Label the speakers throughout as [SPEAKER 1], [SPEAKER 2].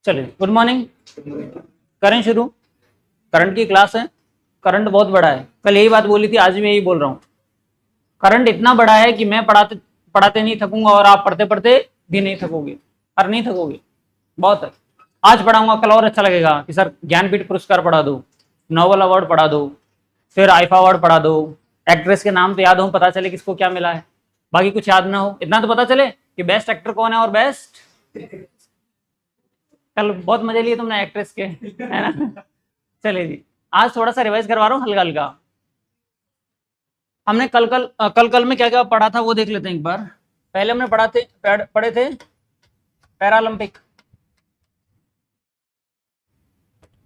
[SPEAKER 1] चलिए, good morning. करें शुरू। करंट की क्लास है। करंट बहुत बड़ा है, कल यही बात बोली थी, आज भी यही बोल रहा हूँ। करंट इतना बड़ा है कि मैं पढ़ाते पढ़ाते नहीं थकूंगा और आप पढ़ते पढ़ते भी नहीं थकोगे, और नहीं थकोगे। बहुत है। आज पढ़ाऊंगा, कल और अच्छा लगेगा कि सर ज्ञानपीठ पुरस्कार पढ़ा दो, नोबेल अवार्ड पढ़ा दो, फिर आईफा अवार्ड पढ़ा दो। एक्ट्रेस के नाम तो याद हो, पता चले किसको क्या मिला है। बाकी कुछ याद ना हो, इतना तो पता चले कि बेस्ट एक्टर कौन है और बेस्ट। कल बहुत मजे लिए तुमने एक्ट्रेस के, है ना। चलिए जी, आज थोड़ा सा रिवाइज करवा रहा हूँ हल्का हल्का। हमने कल में क्या क्या पढ़ा था वो देख लेते हैं एक बार। पहले हमने पढ़े थे पैरालंपिक,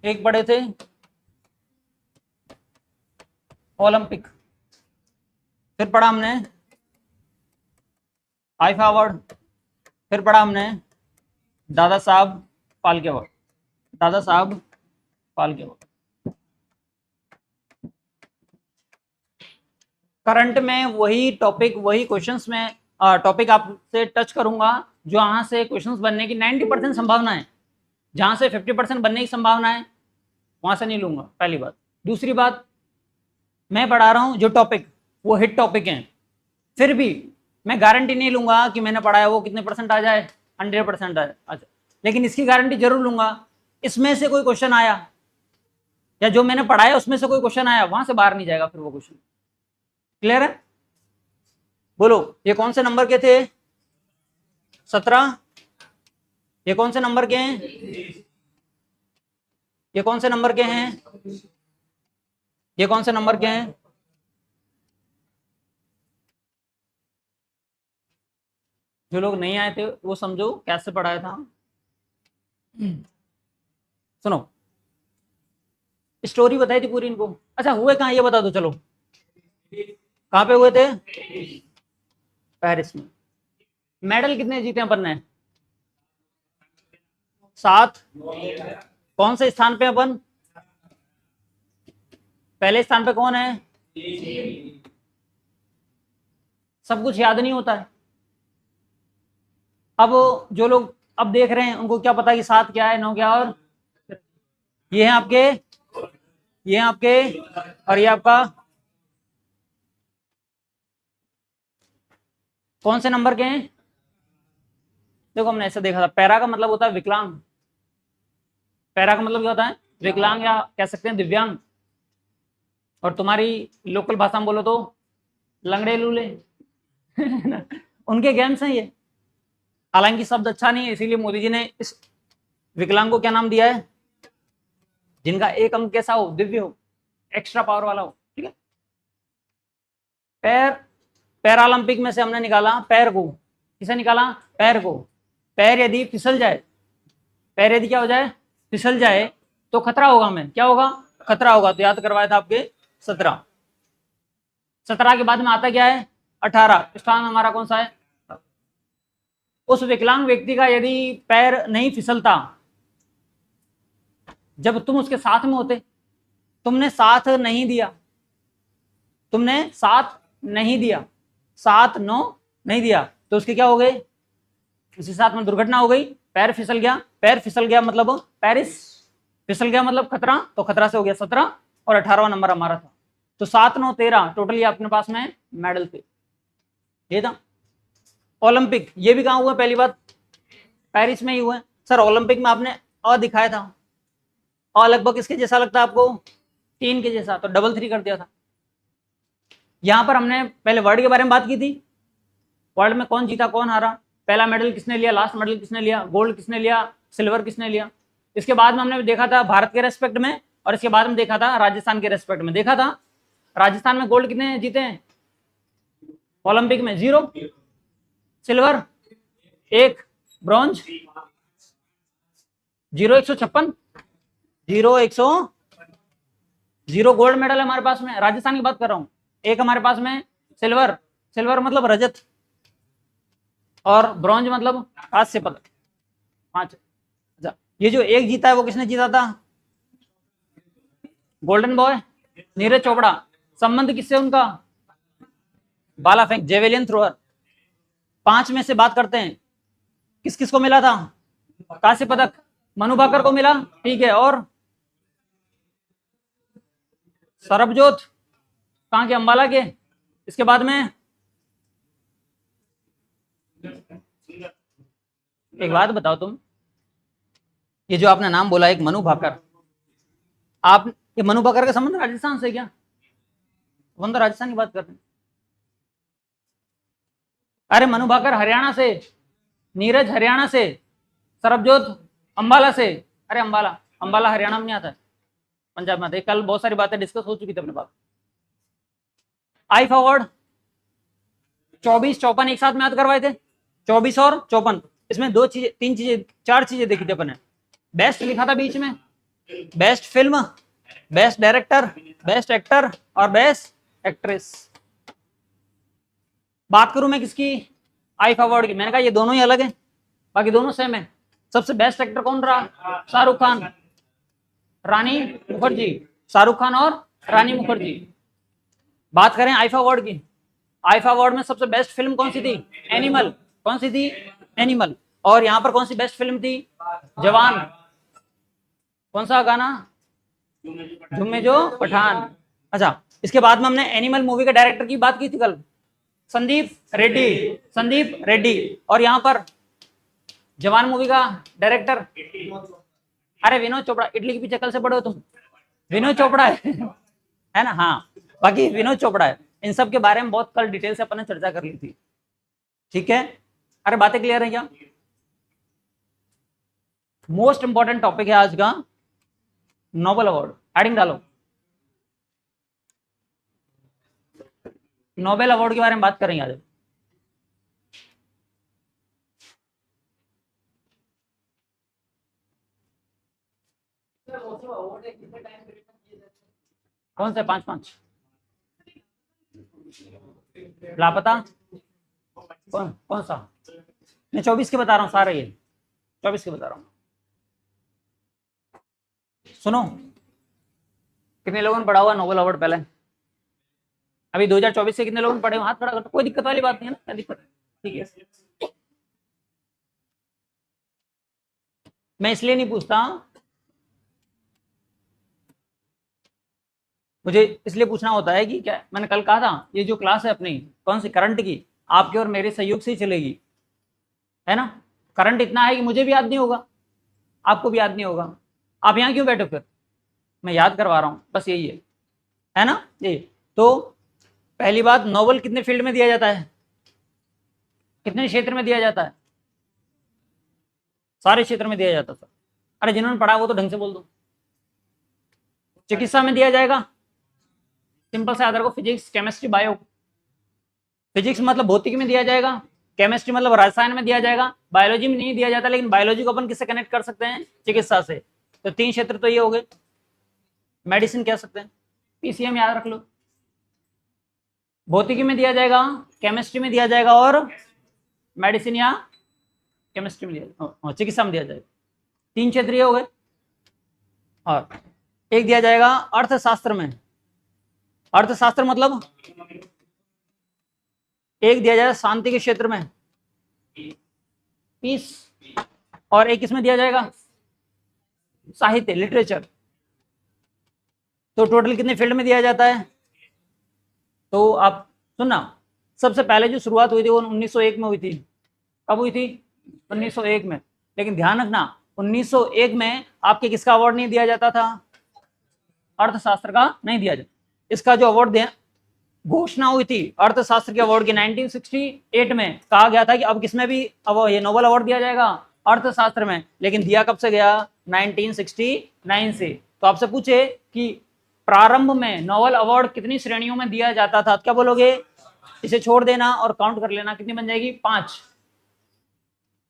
[SPEAKER 1] एक पढ़े थे ओलंपिक, फिर पढ़ा हमने आईफा अवार्ड, फिर पढ़ा हमने Dada Saheb Phalke award, Dada Saheb Phalke award. Current में वही टॉपिक, वही क्वेश्चंस में टॉपिक आपसे टच करूंगा जो यहाँ से क्वेश्चंस बनने की 90% संभावना है। जहां से 50% बनने की संभावना है वहां से नहीं लूंगा, पहली बात। दूसरी बात, मैं पढ़ा रहा हूं जो टॉपिक वो हिट टॉपिक हैं, फिर भी मैं गारंटी नहीं लूंगा कि मैंने पढ़ाया वो कितने परसेंट आ जाए, 100% आ जाए। अच्छा, लेकिन इसकी गारंटी जरूर लूंगा, इसमें से कोई क्वेश्चन आया या जो मैंने पढ़ाया उसमें से कोई क्वेश्चन आया, वहां से बाहर नहीं जाएगा फिर वो क्वेश्चन। क्लियर है? बोलो, ये कौन से नंबर के थे? 17। ये कौन से नंबर के हैं? ये कौन से नंबर के हैं? ये कौन से नंबर के हैं? जो लोग नहीं आए थे वो समझो कैसे पढ़ाया था। सुनो, स्टोरी बताई थी पूरी इनको। अच्छा, हुए कहाँ ये बता दो। चलो, कहाँ पे हुए थे? पेरिस में। मेडल कितने जीते अपन ने? 7। कौन से स्थान पे अपन? पहले स्थान पे कौन है? सब कुछ याद नहीं होता है। अब जो लोग अब देख रहे हैं उनको क्या पता कि 7 क्या है, 9 क्या, और ये है आपके, ये है आपके, और ये आपका कौन से नंबर के हैं? देखो, हमने ऐसे देखा था, पैरा का मतलब होता है विकलांग। पैरा का मतलब क्या होता है? विकलांग, या कह सकते हैं दिव्यांग। और तुम्हारी लोकल भाषा में बोलो तो लंगड़े लूले। उनके गेम्स हैं ये। हालांकि शब्द अच्छा नहीं है, इसीलिए मोदी जी ने इस विकलांग को क्या नाम दिया है? जिनका एक अंग कैसा हो? दिव्य हो, एक्स्ट्रा पावर वाला हो। ठीक है। पैर, पैरालंपिक में से हमने निकाला पैर को। किसे निकाला? पैर को। पैर यदि फिसल जाए, पैर यदि क्या हो जाए? फिसल जाए, तो खतरा होगा। हमें क्या होगा? खतरा होगा। तो याद करवाया था आपके 17। 17 के बाद में आता क्या है? 18। स्थान हमारा कौन सा है? उस विकलांग व्यक्ति का यदि पैर नहीं फिसलता जब तुम उसके साथ में होते, तुमने साथ नहीं दिया, तुमने साथ नहीं दिया, 7 9 नहीं दिया, तो उसके क्या हो गए? उसी साथ में दुर्घटना हो गई, पैर फिसल गया। पैर फिसल गया मतलब पेरिस, फिसल गया मतलब खतरा, तो खतरा से हो गया 17, और 18वां नंबर हमारा था। तो 7 9 13 टोटली अपने पास में मेडल थे। ये था ओलंपिक। ये भी कहाँ हुआ? पहली बात पेरिस में ही हुआ। सर ओलंपिक में आपने अ दिखाया था, और लगभग किसके जैसा लगता है आपको? 3 के जैसा, तो डबल 3 कर दिया था। यहां पर हमने पहले वर्ल्ड के बारे में बात की थी। वर्ल्ड में कौन जीता, कौन हारा, पहला मेडल किसने लिया, लास्ट मेडल किसने लिया, गोल्ड किसने लिया, सिल्वर किसने लिया। इसके बाद में हमने देखा था भारत के रेस्पेक्ट में, और इसके बाद में देखा था राजस्थान के रेस्पेक्ट में। देखा था राजस्थान में गोल्ड कितने जीते हैं ओलंपिक में? 0। सिल्वर 1, ब्रॉन्ज 0 156, 0 100, 0 गोल्ड मेडल है हमारे पास में। राजस्थान की बात कर रहा हूं। एक हमारे पास में सिल्वर, सिल्वर मतलब रजत, और ब्रॉन्ज मतलब कांस्य पदक, 5। अच्छा, ये जो एक जीता है वो किसने जीता था? Golden boy Neeraj Chopra. संबंध किससे उनका? भाला फेंक, जेवेलियन थ्रोअर। 5 में से बात करते हैं, किस किस को मिला था कांस्य पदक? मनु भाकर को मिला, ठीक है। और सरबजोत कहाँ के? अंबाला के। इसके बाद में एक बात बताओ तुम, ये जो आपने नाम बोला एक मनु भाकर, आप ये मनु भाकर का संबंध राजस्थान से क्या? वो तो राजस्थान की बात कर रहे हैं। अरे मनु भाकर हरियाणा से, नीरज हरियाणा से, सरबजोत अंबाला से। अरे अंबाला, अंबाला हरियाणा में नहीं आता है, पंजाब में आता है। कल बहुत सारी बातें डिस्कस हो चुकी थी अपने पास। आई फॉरवर्ड 24 54 एक साथ में याद करवाए थे, 24 और 54। इसमें दो चीजें, तीन चीजें, चार चीजें देखी थी अपन ने। बेस्ट लिखा था बीच में, best film, best director, best actor और बेस्ट एक्ट्रेस। बात करूं मैं किसकी? आई फॉरवर्ड की। मैंने कहा ये दोनों ही अलग हैं, बाकी दोनों सेम है। सबसे बेस्ट एक्टर कौन रहा? शाहरुख खान, रानी मुखर्जी। शाहरुख खान और रानी मुखर्जी। बात करें आईफा अवार्ड की, आईफा अवार्ड में सबसे बेस्ट फिल्म कौन सी थी? एनिमल। कौन सी थी? एनिमल। और यहां पर कौन सी बेस्ट फिल्म थी? जवान। कौन सा गाना? झूमे जो पठान। अच्छा, इसके बाद में हमने एनिमल मूवी के डायरेक्टर की बात की थी कल, संदीप रेड्डी। संदीप रेड्डी। और यहां पर जवान मूवी का डायरेक्टर, अरे विनोद चोपड़ा। इडली के पीछे कल से पढ़े हो तुम, विनोद चोपड़ा है ना? हाँ, बाकी विनोद चोपड़ा है। इन सब के बारे में बहुत कल डिटेल से अपन ने चर्चा कर ली थी, ठीक है। अरे बातें क्लियर है क्या? मोस्ट इंपॉर्टेंट टॉपिक है आज का, नोबेल अवार्ड। हेडिंग डालो, नोबेल अवार्ड के बारे में बात करेंगे आज। कौन से? 5-5 लापता। कौन सा? मैं 24 के बता रहा हूँ सारे, ये 24 के बता रहा हूँ। सुनो, कितने लोगों ने पढ़ा हुआ नोबेल अवार्ड पहले? अभी 2024 से कितने लोगों ने पढ़े? हाथ खड़ा कर, कोई दिक्कत वाली बात नहीं है ना, क्या दिक्कत है? ठीक है, मैं इसलिए नहीं पूछता, मुझे इसलिए पूछना होता है कि क्या, मैंने कल कहा था ये जो क्लास है अपनी कौन सी, करंट की, आपके और मेरे सहयोग से ही चलेगी, है ना। करंट इतना है कि मुझे भी याद नहीं होगा, आपको भी याद नहीं होगा। आप यहाँ क्यों बैठे? फिर मैं याद करवा रहा हूँ, बस यही है ना। ये तो पहली बात, नोबेल कितने फील्ड में दिया जाता है? कितने क्षेत्र में दिया जाता है? सारे क्षेत्र में दिया जाता है। अरे जिन्होंने पढ़ा वो तो ढंग से बोल दो। चिकित्सा में दिया जाएगा, सिंपल से आधार को, फिजिक्स, केमिस्ट्री, बायो। फिजिक्स मतलब भौतिकी में दिया जाएगा, केमिस्ट्री मतलब रसायन में दिया जाएगा, बायोलॉजी में नहीं दिया जाता। लेकिन बायोलॉजी को अपन किससे कनेक्ट कर सकते हैं? चिकित्सा से। तो 3 क्षेत्र तो ये हो गए। मेडिसिन कह सकते हैं, पीसीएम याद रख लो। भौतिकी में दिया जाएगा, केमिस्ट्री में दिया जाएगा और मेडिसिन या केमिस्ट्री में दिया जाएगा, चिकित्सा में दिया जाएगा। 3 क्षेत्र हो गए। और एक दिया जाएगा अर्थशास्त्र में। अर्थशास्त्र मतलब एक दिया जाएगा शांति के क्षेत्र में, पीस। और एक इसमें दिया जाएगा साहित्य, लिटरेचर। तो टोटल कितने फील्ड में दिया जाता है? तो आप सुनना, सबसे पहले जो शुरुआत हुई थी वो 1901 में हुई थी। कब हुई थी? 1901 में। लेकिन ध्यान रखना, 1901 में आपके किसका अवार्ड नहीं दिया जाता था? अर्थशास्त्र का नहीं दिया जाता। इसका जो अवार्ड दिया, घोषणा हुई थी अर्थशास्त्र के अवार्ड की 1968 में, कहा गया था कि अब किसमें भी अब ये नोबेल अवार्ड दिया जाएगा? अर्थशास्त्र में। लेकिन दिया कब से गया? 1969 से। तो आपसे पूछे कि प्रारंभ में नोबेल अवार्ड कितनी श्रेणियों में दिया जाता था, क्या बोलोगे? इसे छोड़ देना और काउंट कर लेना, कितनी बन जाएगी? 5।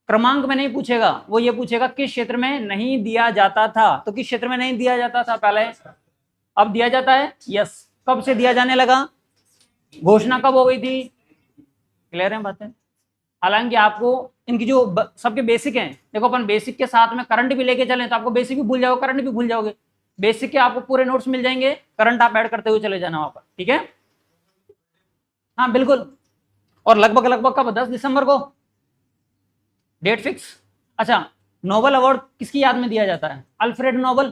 [SPEAKER 1] क्रमांक में नहीं पूछेगा, वो ये पूछेगा किस क्षेत्र में नहीं दिया जाता था। तो किस क्षेत्र में नहीं दिया जाता था पहले, अब दिया जाता है? यस। कब से दिया जाने लगा? घोषणा कब हो गई थी? क्लियर है बातें? हालांकि आपको इनकी जो सबके बेसिक हैं, देखो अपन बेसिक के साथ में करंट भी लेके चलें तो आपको बेसिक भी भूल जाओगे, करंट भी भूल जाओगे। बेसिक के आपको पूरे नोट्स मिल जाएंगे, करंट आप ऐड करते हुए चले जाना वहां पर, ठीक है। हाँ बिल्कुल। और लगभग कब? 10 दिसंबर को डेट फिक्स। अच्छा, नोबेल अवार्ड किसकी याद में दिया जाता है? Alfred Nobel.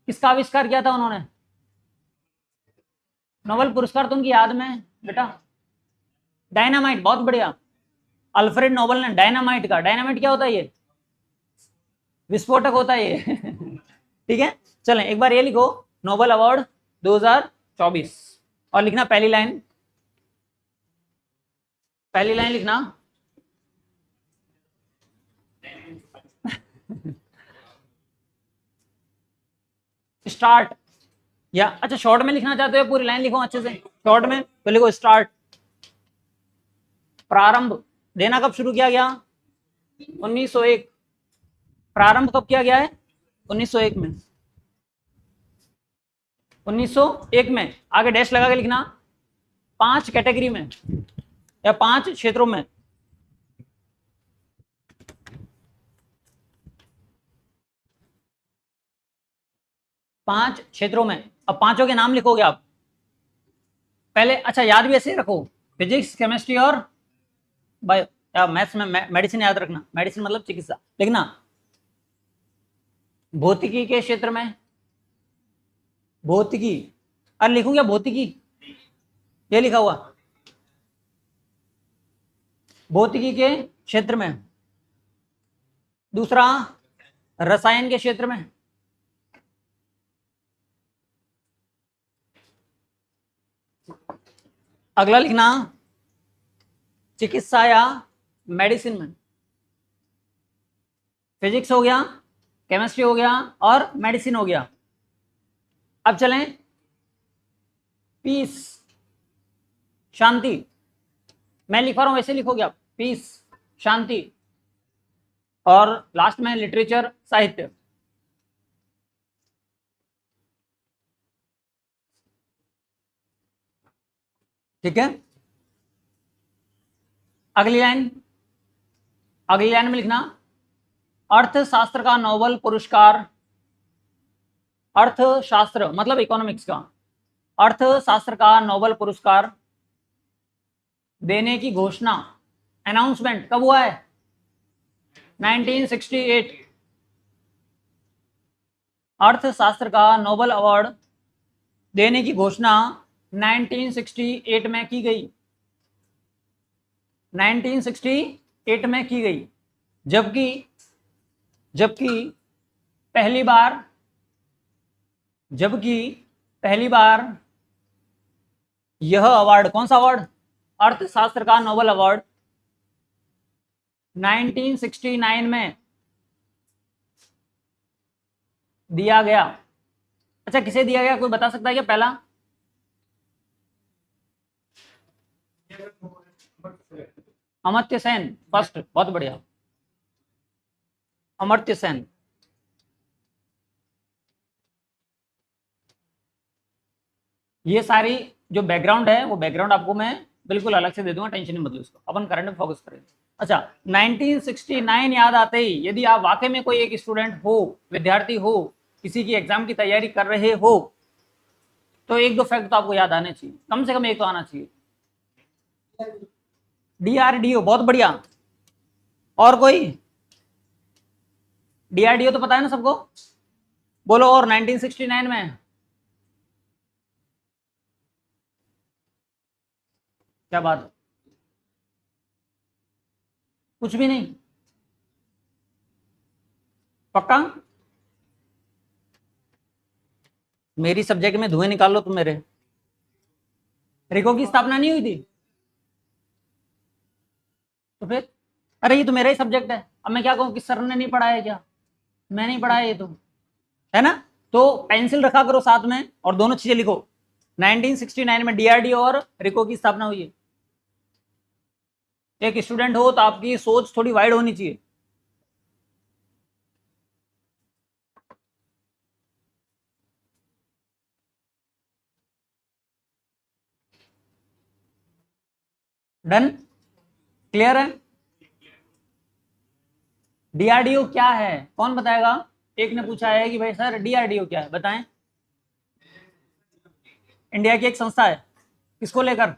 [SPEAKER 1] किसका आविष्कार किया था उन्होंने? नोबेल पुरस्कार तो उनकी याद में है बेटा। डायनामाइट, बहुत बढ़िया। अल्फ्रेड नोबेल ने डायनामाइट का, डायनामाइट क्या होता है? ये विस्फोटक होता है ये ठीक है, चलें एक बार ये लिखो, नोबेल अवार्ड 2024, और लिखना पहली लाइन, पहली लाइन लिखना स्टार्ट, या अच्छा शॉर्ट में लिखना चाहते हो पूरी लाइन लिखो अच्छे से? शॉर्ट में तो लिखो स्टार्ट। प्रारंभ देना कब शुरू किया गया? 1901। प्रारंभ कब किया गया है? 1901 में। 1901 में। आगे डैश लगा के लिखना, 5 कैटेगरी में या 5 क्षेत्रों में। पांच क्षेत्रों में। अब पांचों के नाम लिखोगे आप पहले। अच्छा याद भी ऐसे ही रखो, फिजिक्स, केमिस्ट्री और बायो, या मैथ्स में मेडिसिन याद रखना, मेडिसिन मतलब चिकित्सा लिखना। भौतिकी के क्षेत्र में, भौतिकी, अरे लिखूं क्या भौतिकी? ये लिखा हुआ भौतिकी के क्षेत्र में। दूसरा रसायन के क्षेत्र में। अगला लिखना चिकित्सा या मेडिसिन में। फिजिक्स हो गया, केमिस्ट्री हो गया और मेडिसिन हो गया। अब चलें पीस, शांति। मैं लिख रहा हूं वैसे लिखोगे आप, पीस शांति। और लास्ट में लिटरेचर, साहित्य। ठीक है, अगली लाइन, अगली लाइन में लिखना अर्थशास्त्र का नोबेल पुरस्कार, अर्थशास्त्र मतलब इकोनॉमिक्स का, अर्थशास्त्र का नोबेल पुरस्कार देने की घोषणा, अनाउंसमेंट कब हुआ है? 1968। अर्थशास्त्र का नोबेल अवार्ड देने की घोषणा 1968 में की गई, 1968 में की गई। जबकि जबकि पहली बार, जबकि पहली बार यह अवार्ड, कौन सा अवार्ड? अर्थशास्त्र का नोबेल अवार्ड 1969 में दिया गया। अच्छा किसे दिया गया, कोई बता सकता है क्या? पहला अमर्त्य सेन, फर्स्ट, बहुत बढ़िया, अमर्त्य सेन। ये सारी जो बैकग्राउंड है वो बैकग्राउंड आपको मैं बिल्कुल अलग से दे दूंगा, टेंशन नहीं मतलब उसको, अपन करंट में फोकस करेंगे। अच्छा 1969 याद आते ही यदि आप वाकई में कोई एक स्टूडेंट हो, विद्यार्थी हो, किसी की एग्जाम की तैयारी कर रहे हो, तो एक दो फैक्ट तो आपको याद आने चाहिए, कम से कम एक तो आना चाहिए। डीआरडीओ, बहुत बढ़िया। और कोई? डीआरडीओ तो पता है ना सबको, बोलो। और 1969 में क्या बात है? कुछ भी नहीं? पक्का? मेरी सब्जेक्ट में धुएं निकाल लो तुम मेरे। रिको की स्थापना नहीं हुई थी? तो फिर, अरे ये तो मेरा ही सब्जेक्ट है, अब मैं क्या कहूँ कि सर ने नहीं पढ़ाया क्या? मैं नहीं पढ़ाया ये तो, है ना? तो पेंसिल रखा करो साथ में और दोनों चीजें लिखो। 1969 में डीआरडीओ और रिको की स्थापना हुई है। एक स्टूडेंट हो तो आपकी सोच थोड़ी वाइड होनी चाहिए। डन? क्लियर है? डीआरडीओ क्या है कौन बताएगा? एक ने पूछा है कि भाई सर डीआरडीओ क्या है, बताएं। इंडिया की एक संस्था है, किसको लेकर?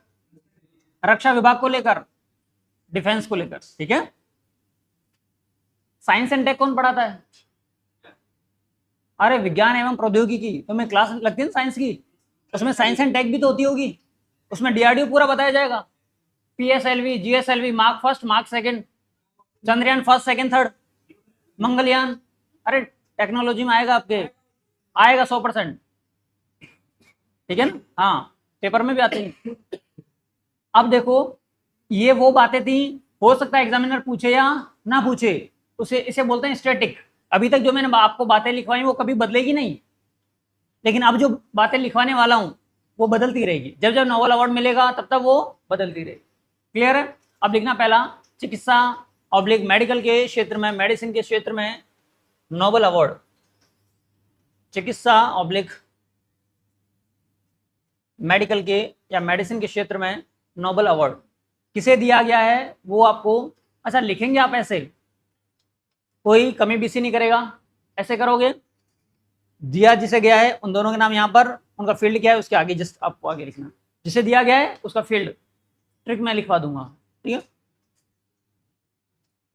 [SPEAKER 1] रक्षा विभाग को लेकर, डिफेंस को लेकर, ठीक है। साइंस एंड टेक कौन पढ़ाता है? अरे विज्ञान एवं प्रौद्योगिकी, तो मैं क्लास लगती है ना साइंस की, उसमें साइंस एंड टेक भी तो होती होगी, उसमें डीआरडीओ पूरा बताया जाएगा, PSLV, GSLV, mark first, mark second, Chandrayaan first second third, Mangalyaan. अरे टेक्नोलॉजी में आएगा आपके, आएगा 100%, ठीक है ना? हाँ, पेपर में भी आते हैं। अब देखो, ये वो बातें थी, हो सकता है एग्जामिनर पूछे या ना पूछे, उसे इसे बोलते हैं स्टैटिक। अभी तक जो मैंने आपको बातें लिखवाई वो कभी बदलेगी नहीं, लेकिन अब जो बातें लिखवाने वाला हूं वो बदलती रहेगी, जब जब नोबेल अवार्ड मिलेगा तब तक वो बदलती रहेगी। क्लियर है? अब लिखना पहला, चिकित्सा ऑब्लिक मेडिकल के क्षेत्र में, मेडिसिन के क्षेत्र में नोबेल अवार्ड, चिकित्सा ऑब्लिक मेडिकल के या मेडिसिन के क्षेत्र में नोबेल अवार्ड किसे दिया गया है वो आपको, अच्छा लिखेंगे आप ऐसे, कोई कमी बेसी नहीं करेगा, ऐसे करोगे, दिया जिसे गया है उन दोनों के नाम यहाँ पर, उनका फील्ड क्या है उसके आगे जस्ट आपको आगे लिखना, जिसे दिया गया है उसका फील्ड, ट्रिक मैं लिखवा दूंगा, ठीक है?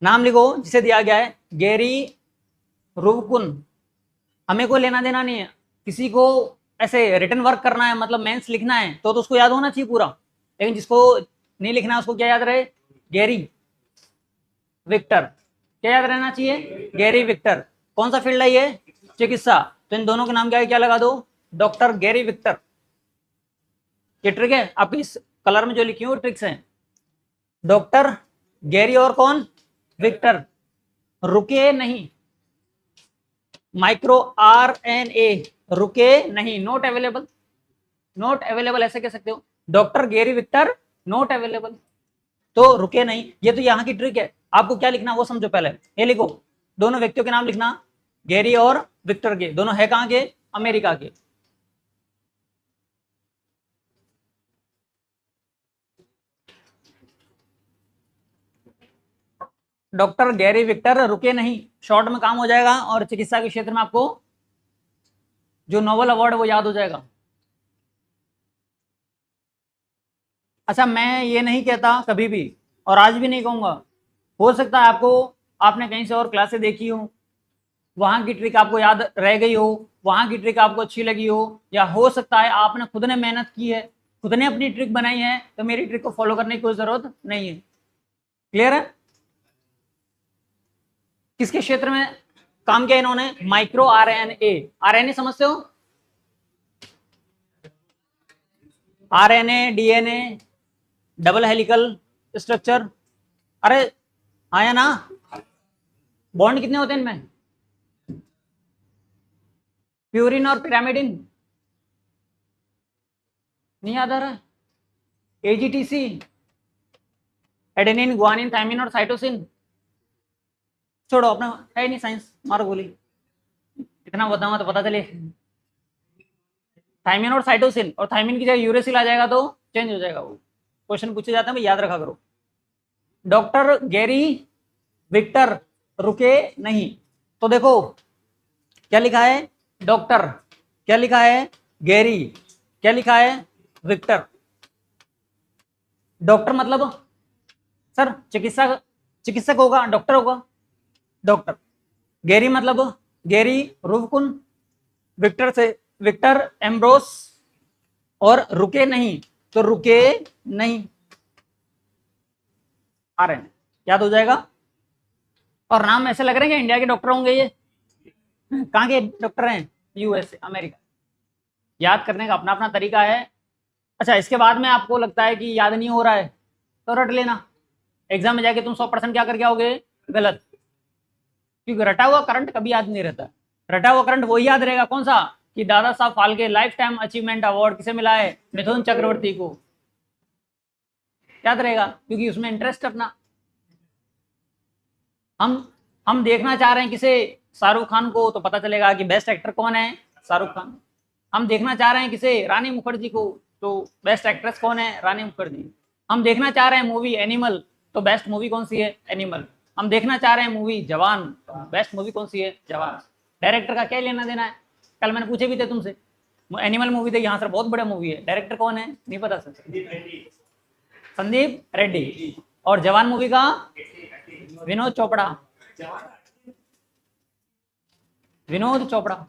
[SPEAKER 1] नाम लिखो जिसे दिया गया है, गैरी रुवकुन, हमें कोई लेना देना नहीं है, किसी को ऐसे रिटर्न वर्क करना है, मतलब मेंस लिखना है तो उसको याद होना चाहिए पूरा, लेकिन जिसको नहीं लिखना है उसको क्या याद रहे, गैरी विक्टर, क्या याद रहना चाहिए, गैरी विक्टर। कौन सा फील्ड है ये, चिकित्सा, तो इन दोनों के नाम क्या है, क्या लगा दो, डॉक्टर गैरी विक्टर। ये ट्रिक है आपकी, इस कलर में जो लिखी हुई ट्रिक्स हैं, डॉक्टर गैरी और कौन, विक्टर, रुके नहीं, माइक्रो आरएनए, रुके नहीं, नॉट अवेलेबल, नॉट अवेलेबल ऐसे कह सकते हो, doctor Gary Victor not available, तो रुके नहीं। ये तो यहाँ की ट्रिक है, आपको क्या लिखना वो समझो पहले, ये लिखो, दोनों व्यक्तियों के नाम लिखना, गैरी और विक्टर के, दोनों है कहाँ के, अमेरिका के। डॉक्टर गैरी विक्टर रुके नहीं, शॉर्ट में काम हो जाएगा, और चिकित्सा के क्षेत्र में आपको जो नोबेल अवार्ड है वो याद हो जाएगा। अच्छा, मैं ये नहीं कहता कभी भी, और आज भी नहीं कहूंगा, हो सकता है आपको, आपने कहीं से और क्लासेस देखी हो, वहां की ट्रिक आपको याद रह गई हो, वहां की ट्रिक आपको अच्छी लगी हो, या हो सकता है आपने खुद ने मेहनत की है, खुद ने अपनी ट्रिक बनाई है, तो मेरी ट्रिक को फॉलो करने की कोई जरूरत नहीं है। क्लियर है? किसके क्षेत्र में काम किया इन्होंने, माइक्रो आरएनए, आरएनए समझते हो, RNA, DNA, double helical structure, अरे आया ना, बॉन्ड कितने होते हैं इनमें, प्यूरिन और पिरामिडिन, नहीं याद आ रहा है, एजीटीसी, एडेनिन, गुआनिन, थायमिन और साइटोसिन, छोड़ो अपना है नहीं साइंस, मारो गोली, इतना बताऊंगा तो पता चले, थायमिन और साइटोसिन, और थायमिन की जगह यूरेसिल आ जाएगा तो चेंज हो जाएगा, वो क्वेश्चन पूछे जाते हैं भाई, याद रखा करो। डॉक्टर गैरी विक्टर रुके नहीं, तो देखो क्या लिखा है, डॉक्टर, क्या लिखा है, गैरी, क्या लिखा है, विक्टर। डॉक्टर मतलब सर चिकित्सक, चिकित्सक होगा, डॉक्टर होगा, डॉक्टर। गैरी मतलब गैरी रुवकुन, विक्टर से विक्टर एम्ब्रोस, और रुके नहीं तो रुके नहीं, आ रहे हैं, याद हो जाएगा। और नाम ऐसे लग रहे हैं कि इंडिया के डॉक्टर होंगे ये, कहाँ के डॉक्टर हैं, यूएसए, अमेरिका। याद करने का अपना अपना तरीका है। अच्छा, इसके बाद में आपको लगता है कि याद नहीं हो रहा है तो रट लेना, एग्जाम में जाके तुम 100% क्या करके आओगे, गलत, क्योंकि रटा हुआ करंट कभी याद नहीं रहता, रटा हुआ करंट वही याद रहेगा, कौन सा, कि Dada Saheb Phalke life time achievement award किसे मिला है, मिथुन चक्रवर्ती को, याद रहेगा क्योंकि उसमें इंटरेस्ट अपना। हम देखना चाह रहे हैं किसे, शाहरुख खान को, तो पता चलेगा कि बेस्ट एक्टर कौन है, शाहरुख खान। हम देखना चाह रहे हैं किसे, रानी मुखर्जी को, तो बेस्ट एक्ट्रेस कौन है, रानी मुखर्जी। हम देखना चाह रहे हैं मूवी एनिमल, तो बेस्ट मूवी कौन सी है, एनिमल। हम देखना चाह रहे हैं मूवी जवान, तो बेस्ट मूवी कौन सी है, जवान। डायरेक्टर का क्या लेना देना है, कल मैंने पूछे भी थे तुमसे, एनिमल मूवी देखी, यहाँ सर बहुत बड़ा मूवी है, डायरेक्टर कौन है, नहीं पता सर, संदीप रेड्डी। और जवान मूवी का विनोद चोपड़ा, विनोद चोपड़ा,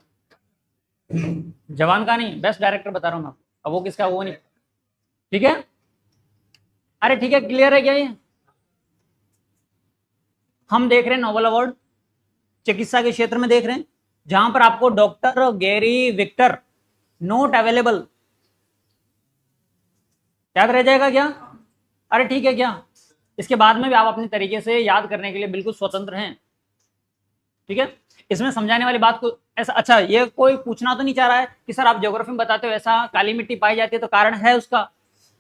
[SPEAKER 1] जवान का नहीं, बेस्ट डायरेक्टर बता रहा हूँ मैं आपको। अब वो किसका, वो नहीं, ठीक है। अरे ठीक है, क्लियर है क्या ये? हम देख रहे हैं नोबेल अवार्ड चिकित्सा के क्षेत्र में देख रहे हैं, जहां पर आपको doctor Gary Victor not available याद रह जाएगा क्या? अरे ठीक है क्या, इसके बाद में भी आप अपने तरीके से याद करने के लिए बिल्कुल स्वतंत्र हैं, ठीक है। इसमें समझाने वाली बात को ऐसा, अच्छा ये कोई पूछना तो नहीं चाह रहा है कि सर आप ज्योग्राफी में बताते हो ऐसा काली मिट्टी पाई जाती है तो कारण है उसका,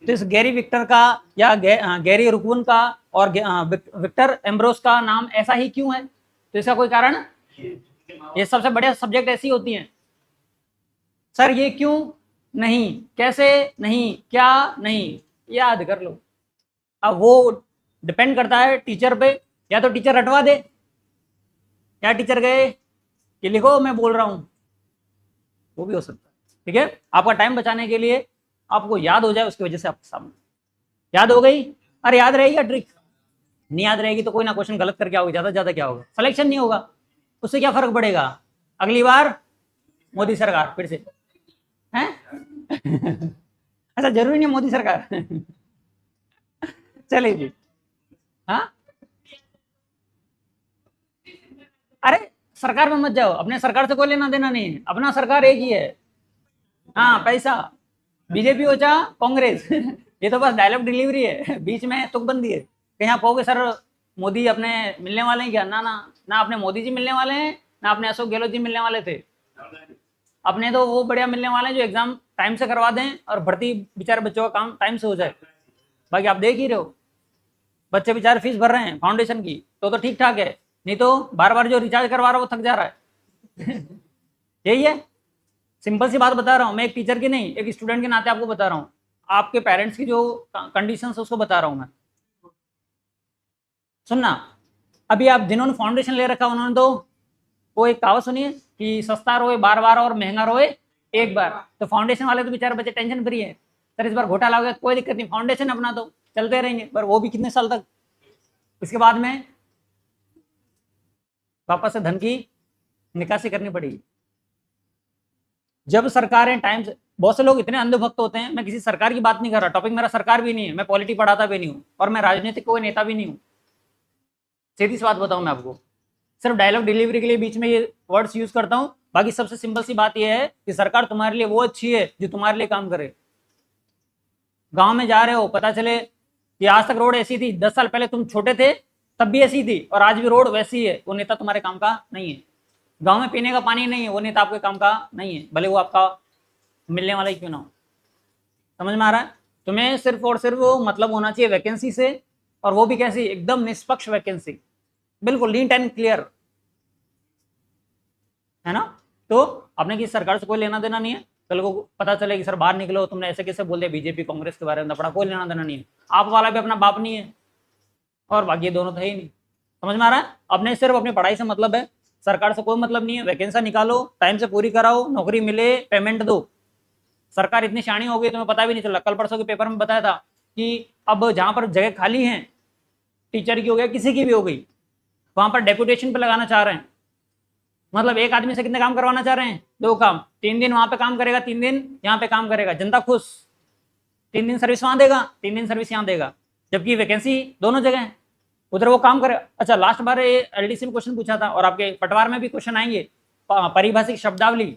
[SPEAKER 1] तो इस गैरी विक्टर का या गैरी रुकवन का और विक्टर एम्ब्रोस का नाम ऐसा ही क्यों है, तो इसका कोई कारण? ये सबसे बढ़िया सब्जेक्ट ऐसी होती हैं सर, ये क्यों नहीं, कैसे नहीं, क्या नहीं, याद कर लो। अब वो डिपेंड करता है टीचर पे, या तो टीचर रटवा दे, या टीचर गए कि लिखो मैं बोल रहा हूं, वो भी हो सकता है, ठीक है। आपका टाइम बचाने के लिए आपको याद हो जाए, उसकी वजह से आपके सामने याद हो गई। अरे याद रहेगी ट्रिक, नहीं याद रहेगी तो कोई ना क्वेश्चन गलत करके आओगे, ज्यादा से ज्यादा क्या होगा, सिलेक्शन नहीं होगा, उससे क्या फर्क पड़ेगा, अगली बार मोदी सरकार फिर से हैं। अच्छा जरूरी नहीं मोदी सरकार। चलिए जी, हाँ अरे सरकार में मत जाओ, अपने सरकार से कोई लेना देना नहीं है, अपना सरकार एक ही है। हाँ पैसा, बीजेपी हो चाहे कांग्रेस, ये तो बस डायलॉग डिलीवरी है, बीच में तुकबंदी है। कहीं आप कहोगे सर मोदी अपने मिलने वाले हैं क्या, ना ना ना, अपने मोदी जी मिलने वाले हैं, ना अपने अशोक गहलोत जी मिलने वाले थे। अपने तो वो बढ़िया मिलने वाले हैं जो एग्जाम टाइम से करवा दें और भर्ती बेचारे बच्चों का काम टाइम से हो जाए। बाकी आप देख ही रहे हो, बच्चे बेचारे फीस भर रहे हैं फाउंडेशन की, तो ठीक ठाक है, नहीं तो बार बार जो रिचार्ज करवा रहा है वो थक जा रहा है। यही है, सिंपल सी बात बता रहा हूँ मैं, एक टीचर की नहीं, एक स्टूडेंट के नाते आपको बता रहा हूँ, आपके पेरेंट्स की जो कंडीशन है उसको बता रहा हूँ मैं। सुनना, अभी आप जिन्होंने फाउंडेशन ले रखा उन्होंने तो वो एक कहावत सुनिए कि सस्ता रोए बार बार और महंगा रोए एक बार, तो फाउंडेशन वाले तो बेचारे बच्चे टेंशन फ्री है, सर इस बार घोटाला हो गया कोई दिक्कत नहीं, फाउंडेशन अपना तो चलते रहेंगे, पर वो भी कितने साल तक, इसके बाद में वापस से धन की निकासी करनी पड़ेगी। जब सरकारें टाइम से, बहुत से लोग इतने अंधभक्त होते हैं, मैं किसी सरकार की बात नहीं कर रहा, टॉपिक मेरा सरकार भी नहीं है, मैं पॉलिटी पढ़ाता भी नहीं हूँ और मैं राजनीतिक कोई नेता भी नहीं हूँ, सीधी सी बात बताऊं मैं आपको, सिर्फ डायलॉग डिलीवरी के लिए बीच में ये वर्ड्स यूज करता हूं, बाकी सबसे सिंपल सी बात यह है कि सरकार तुम्हारे लिए वो अच्छी है जो तुम्हारे लिए काम करे। गांव में जा रहे हो, पता चले कि आज तक रोड ऐसी थी, 10 साल पहले तुम छोटे थे तब भी ऐसी थी और आज भी रोड वैसी है, वो नेता तुम्हारे काम का नहीं है। गांव में पीने का पानी नहीं है, वो नेता आपके काम का नहीं है, भले वो आपका मिलने वाला ही क्यों ना हो। समझ में आ रहा है? तुम्हें सिर्फ और सिर्फ वो मतलब होना चाहिए वैकेंसी से, और वो भी कैसी, एकदम निष्पक्ष वैकेंसी, बिल्कुल नीट एंड क्लियर, है ना। तो आपने किसी सरकार से कोई लेना देना नहीं है, कल को पता चले कि सर बाहर निकलो तुमने ऐसे कैसे बोल दिया बीजेपी कांग्रेस के बारे में, अपना कोई लेना देना नहीं है, आप वाला भी अपना बाप नहीं है और बाकी दोनों थे ही नहीं। समझ में आ रहा है? अपने सिर्फ अपनी पढ़ाई से मतलब है, सरकार से कोई मतलब नहीं है, वैकेंसी निकालो, टाइम से पूरी कराओ, नौकरी मिले, पेमेंट दो। सरकार इतनी शानी हो गई तुम्हें पता भी नहीं चला, कल परसों के पेपर में बताया था कि अब जहां पर जगह खाली है, टीचर की हो गया किसी की भी हो गई, वहां पर डेपुटेशन पे लगाना चाह रहे हैं, मतलब एक आदमी से कितने काम करवाना चाह रहे हैं, 2 काम, 3 दिन वहां पे काम करेगा, 3 दिन यहाँ पे काम करेगा, जनता खुश, 3 दिन सर्विस वहां देगा, 3 दिन सर्विस यहाँ देगा, जबकि वैकेंसी दोनों जगह है, उधर वो काम करे। अच्छा लास्ट बार एलडीसी में क्वेश्चन पूछा था और आपके पटवार में भी क्वेश्चन आएंगे, परिभाषिक शब्दावली,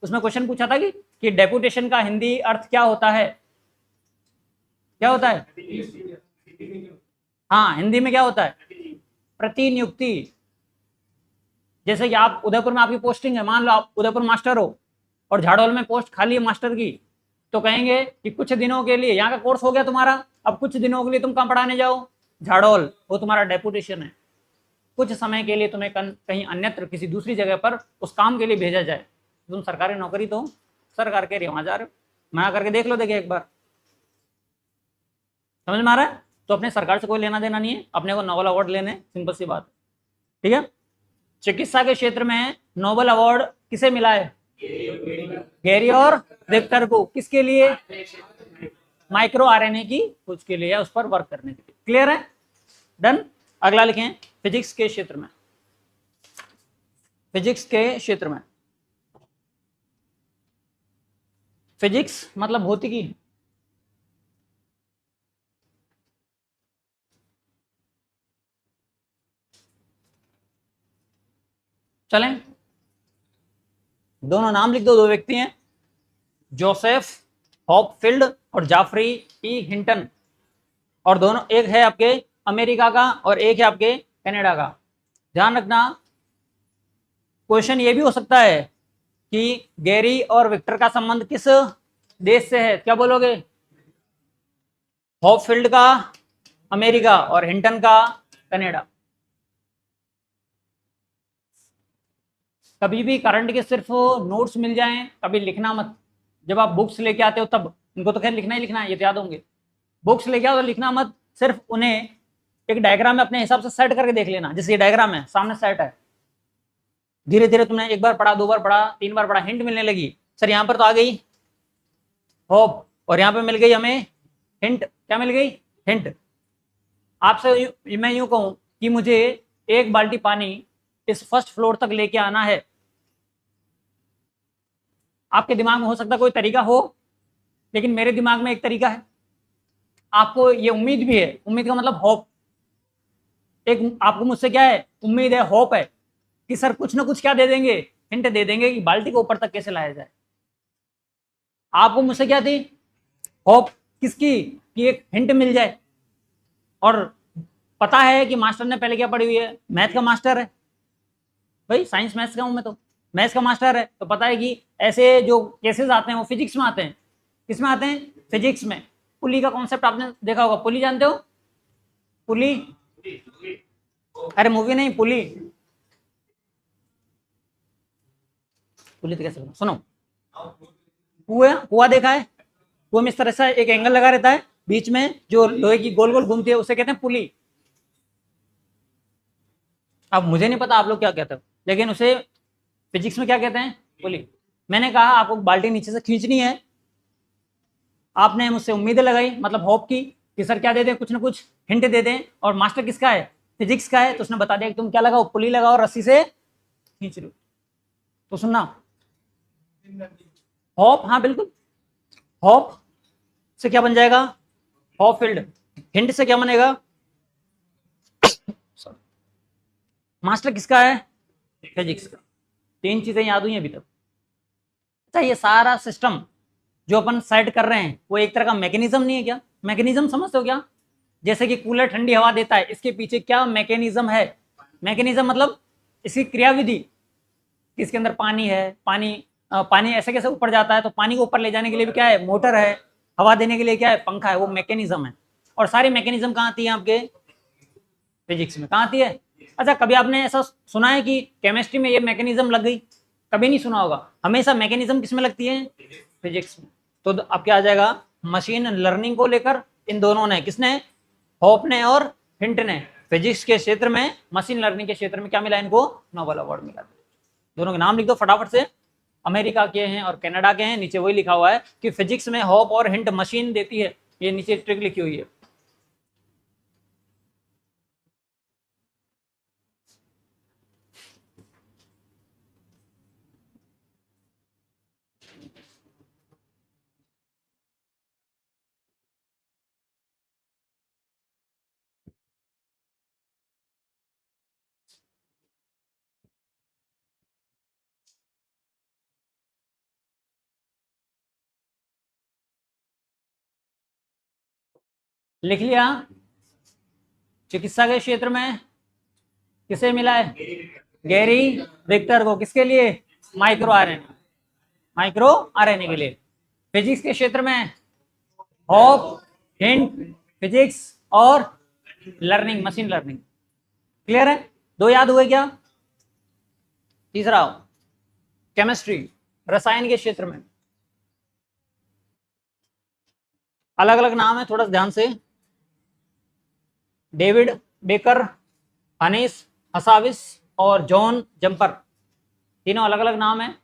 [SPEAKER 1] उसमें क्वेश्चन पूछा था कि डेपुटेशन का हिंदी अर्थ क्या होता है, क्या होता है? हाँ हिंदी में क्या होता है? प्रतिनियुक्ति। जैसे कि आप उदयपुर में आपकी पोस्टिंग है, मान लो आप उदयपुर मास्टर हो और झाड़ोल में पोस्ट खाली है मास्टर की, तो कहेंगे कि कुछ दिनों के लिए यहाँ का कोर्स हो गया तुम्हारा, अब कुछ दिनों के लिए तुम कहाँ पढ़ाने जाओ, झाड़ोल, वो तुम्हारा डेपुटेशन है, कुछ समय के लिए तुम्हें कहीं अन्यत्र किसी दूसरी जगह पर उस काम के लिए भेजा जाए, तुम सरकारी नौकरी तो सरकार के लिए वहां जा रहे हो, मैं करके देख लो, देखिए एक बार, समझ में आ रहा है? तो अपने सरकार से कोई लेना देना नहीं है, अपने को नोबेल अवार्ड लेने, सिंपल सी बात, ठीक है। चिकित्सा के क्षेत्र में नोबेल अवार्ड किसे मिला है? गैरी और विक्टर को, किसके लिए? माइक्रो आरएनए की खोज के लिए, उस पर वर्क करने के लिए। क्लियर है? डन। अगला लिखें, फिजिक्स के क्षेत्र में फिजिक्स के क्षेत्र में। फिजिक्स मतलब भौतिकी। चलें, दोनों नाम लिख दो, दो व्यक्ति हैं, जोसेफ हॉपफील्ड और जाफरी ई हिंटन। और दोनों, एक है आपके अमेरिका का और एक है आपके कनाडा का। ध्यान रखना, क्वेश्चन ये भी हो सकता है कि गैरी और विक्टर का संबंध किस देश से है, क्या बोलोगे? हॉपफील्ड का अमेरिका और हिंटन का कनाडा। कभी भी करंट के सिर्फ नोट्स मिल जाएं, कभी लिखना मत। जब आप बुक्स लेके आते हो तब, इनको तो खैर लिखना ही लिखना है, ये तो याद होंगे। बुक्स लेके आओ तो लिखना मत, सिर्फ उन्हें एक डायग्राम में अपने हिसाब से सेट करके देख लेना। जैसे ये डायग्राम है, सामने सेट है, धीरे धीरे तुमने एक बार पढ़ा, दो बार पढ़ा, तीन बार पढ़ा, हिंट मिलने लगी। सर यहाँ पर तो आ गई होप, और यहाँ पे मिल गई हमें हिंट। क्या मिल गई? हिंट। आपसे मैं यूं कहूं कि मुझे एक बाल्टी पानी इस फर्स्ट फ्लोर तक लेके आना है, आपके दिमाग में हो सकता कोई तरीका हो, लेकिन मेरे दिमाग में एक तरीका है। आपको ये उम्मीद भी है, उम्मीद का मतलब होप। एक आपको मुझसे क्या है? उम्मीद है, होप है कि सर कुछ ना कुछ क्या दे देंगे, हिंट दे देंगे कि बाल्टी को ऊपर तक कैसे लाया जाए। आपको मुझसे क्या थी? होप। किसकी? कि एक हिंट मिल जाए। और पता है कि मास्टर ने पहले क्या पढ़ी हुई है, मैथ का मास्टर है भाई, साइंस मैथ्स का हूं मैं तो, मैथ्स का मास्टर है, तो पता है कि ऐसे जो केसेस आते हैं वो फिजिक्स में आते हैं। किसमें आते हैं? फिजिक्स में। पुली का कॉन्सेप्ट आपने देखा होगा, पुली जानते हो? पुली, अरे मूवी नहीं, पुली। पुली तो कैसे बना? सुनो, कुआ, कुआ देखा है? कुएं में इस तरह से एक एंगल लगा रहता है, बीच में जो लोहे की गोल गोल घूमती है उसे कहते हैं पुली। अब मुझे नहीं पता आप लोग क्या कहते हो, लेकिन उसे फिजिक्स में क्या कहते हैं? पुली। मैंने कहा आपको बाल्टी नीचे से खींचनी है, आपने मुझसे उम्मीदें लगाई, मतलब होप की कि सर क्या दे दें, कुछ ना कुछ हिंट दे दें। और मास्टर किसका है? फिजिक्स का है, तो उसने बता दिया कि तुम क्या लगाओ, पुली लगाओ, रस्सी से खींच लो। तो सुनना, होप, हाँ बिल्कुल, होप से क्या बन जाएगा? Hope field. हिंट से क्या बनेगा? मास्टर किसका है? फिजिक्स का। तीन चीजें याद हुई अभी तक। अच्छा, ये सारा सिस्टम जो अपन सेट कर रहे हैं वो एक तरह का मैकेनिज्म नहीं है क्या? मैकेनिज्म समझते हो क्या? जैसे कि कूलर ठंडी हवा देता है, इसके पीछे क्या मैकेनिज्म है? मैकेनिज्म मतलब इसकी क्रियाविधि। इसके अंदर पानी है, पानी ऐसे कैसे ऊपर जाता है, तो पानी को ऊपर ले जाने के लिए भी क्या है? मोटर है। हवा देने के लिए क्या है? पंखा है। वो मैकेनिज्म है। और सारी मैकेनिज्म कहाँ आती है आपके? फिजिक्स में। कहाँ आती है? अच्छा, कभी आपने ऐसा सुना है कि केमिस्ट्री में ये मैकेनिज्म लग गई? कभी नहीं सुना होगा। हमेशा मैकेनिज्म किस में लगती है? फिजिक्स में। तो अब क्या आ जाएगा? मशीन लर्निंग को लेकर इन दोनों ने, किसने? होप ने और हिंट ने, फिजिक्स के क्षेत्र में, मशीन लर्निंग के क्षेत्र में क्या मिला इनको? नोबेल अवार्ड मिला। दोनों के नाम लिख दो फटाफट से। अमेरिका के हैं और कनाडा के हैं। नीचे वही लिखा हुआ है कि फिजिक्स में होप और हिंट मशीन देती है, ये नीचे ट्रिक लिखी हुई है। लिख लिया? चिकित्सा के क्षेत्र में किसे मिला है? गैरी विक्टर को। किसके लिए? माइक्रो आरएनए, माइक्रो आरएनए के लिए। फिजिक्स के क्षेत्र में होप, हिंट, फिजिक्स और लर्निंग, मशीन लर्निंग। क्लियर है? दो याद हुए क्या? तीसरा केमिस्ट्री, रसायन के क्षेत्र में अलग अलग नाम है, थोड़ा ध्यान से। डेविड बेकर, हनीस हसाविस और जॉन जंपर, तीनों अलग अलग नाम है।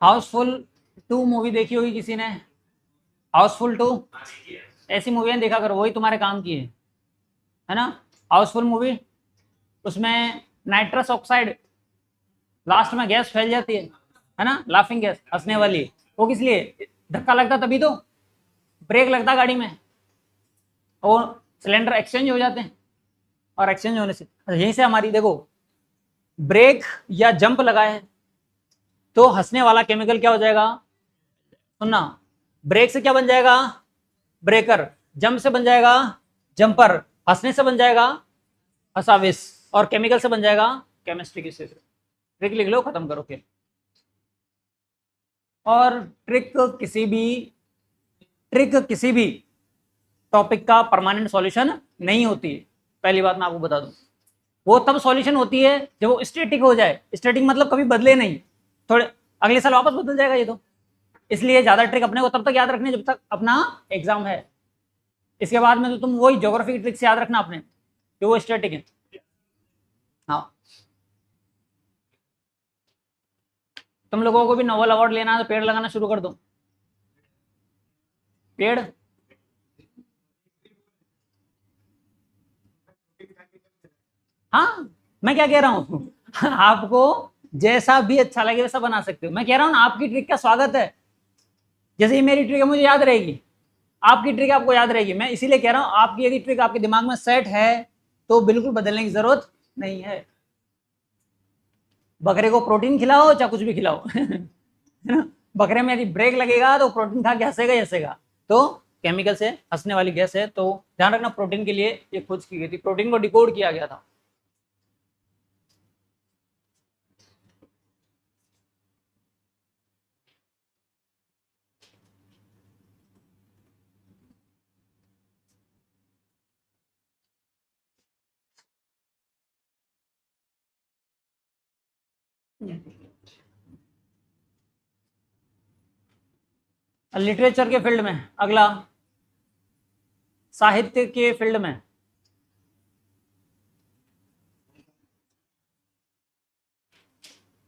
[SPEAKER 1] हाउसफुल 2 मूवी देखी होगी किसी ने? हाउसफुल 2 ऐसी मूवियाँ देखा करो, वही तुम्हारे काम की है ना। हाउसफुल मूवी, उसमें नाइट्रस ऑक्साइड लास्ट में गैस फैल जाती है ना, लाफिंग गैस, हंसने वाली। वो किस लिए? धक्का लगता तभी तो, ब्रेक लगता गाड़ी में, और सिलेंडर एक्सचेंज हो जाते हैं, और एक्सचेंज होने से यहीं से हमारी देखो, ब्रेक या जंप लगा है तो हंसने वाला केमिकल क्या हो जाएगा? सुनना, ब्रेक से क्या बन जाएगा? ब्रेकर। जंप से बन जाएगा जंपर। हंसने से बन जाएगा हंसाविस। और केमिकल से बन जाएगा केमिस्ट्री की ट्रिक लिख लो, खत्म करो फिर। और ट्रिक किसी भी टॉपिक का परमानेंट सॉल्यूशन नहीं होती है, पहली बात मैं आपको बता दूं। वो तब सॉल्यूशन होती है जब वो स्टैटिक हो जाए। स्टैटिक मतलब कभी बदले नहीं, थोड़े अगले साल वापस बदल जाएगा ये तो। इसलिए ज्यादा ट्रिक अपने को तब तक याद रखने जब तक अपना एग्जाम है। इसके बाद में तो तुम वही ज्योग्राफी की ट्रिक्स याद रखना अपने, कि वो स्टैटिक है। हाँ, तुम लोगों को भी नोबेल अवार्ड लेना है तो पेड़ लगाना शुरू कर दो। पेड़, हाँ, मैं क्या कह रहा हूँ आपको जैसा भी अच्छा लगे वैसा बना सकते हो। मैं कह रहा हूँ ना, आपकी ट्रिक का स्वागत है। जैसे ये मेरी ट्रिक है, मुझे याद रहेगी, आपकी ट्रिक आपको याद रहेगी। मैं इसीलिए कह रहा हूँ, आपकी यदि ट्रिक आपके दिमाग में सेट है तो बिल्कुल बदलने की जरूरत नहीं है। बकरे को प्रोटीन खिलाओ चाहे कुछ भी खिलाओ है ना, बकरे में यदि ब्रेक लगेगा तो प्रोटीन खा के हंसेगा ही हंसेगा। तो केमिकल से हंसने वाली गैस है, तो ध्यान रखना, प्रोटीन के लिए ये खोज की गई थी, प्रोटीन को डिकोड किया गया था। लिटरेचर के फील्ड में अगला, साहित्य के फील्ड में,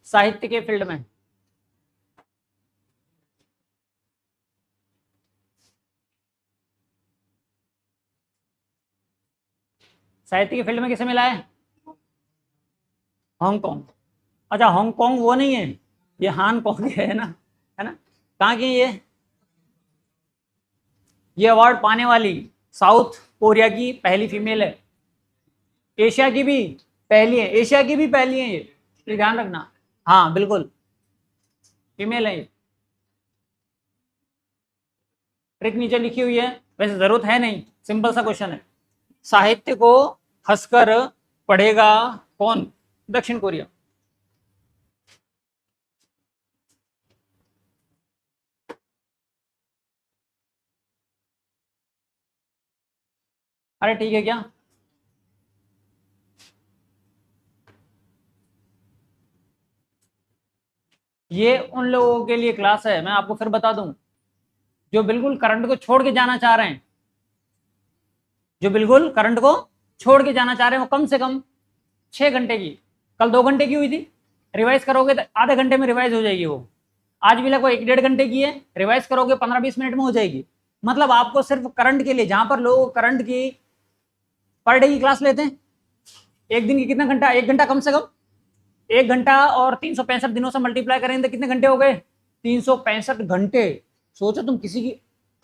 [SPEAKER 1] साहित्य के फील्ड में साहित्य के फील्ड में किसे मिला है? हांगकांग। अच्छा, हांगकांग वो नहीं है, ये हांगकांग है ना, है ना। कहाँ की ये अवार्ड पाने वाली साउथ कोरिया की पहली फीमेल है। एशिया की भी पहली है, एशिया की भी पहली है ये ध्यान रखना। हाँ बिल्कुल, फीमेल है ये। ट्रिक नीचे लिखी हुई है, वैसे जरूरत है नहीं, सिंपल सा क्वेश्चन है। साहित्य को हंसकर पढ़ेगा कौन? दक्षिण कोरिया। अरे ठीक है क्या? ये उन लोगों के लिए क्लास है, मैं आपको फिर बता दूं, जो बिल्कुल करंट को छोड़ के जाना चाह रहे हैं, जो बिल्कुल करंट को छोड़ के जाना चाह रहे हैं, वो कम से कम 6 घंटे की, कल 2 घंटे की हुई थी, रिवाइज करोगे तो आधे घंटे में रिवाइज हो जाएगी वो। आज भी लगभग 1-1.5 घंटे की है, रिवाइज करोगे 15-20 मिनट में हो जाएगी। मतलब आपको सिर्फ करंट के लिए, जहां पर लोग करंट की पर डे की क्लास लेते हैं, एक दिन की कितना घंटा? 1 घंटा कम से कम, 1 घंटा और 365 दिनों से मल्टीप्लाई करेंगे तो कितने घंटे हो गए? 365 घंटे। सोचो तुम किसी की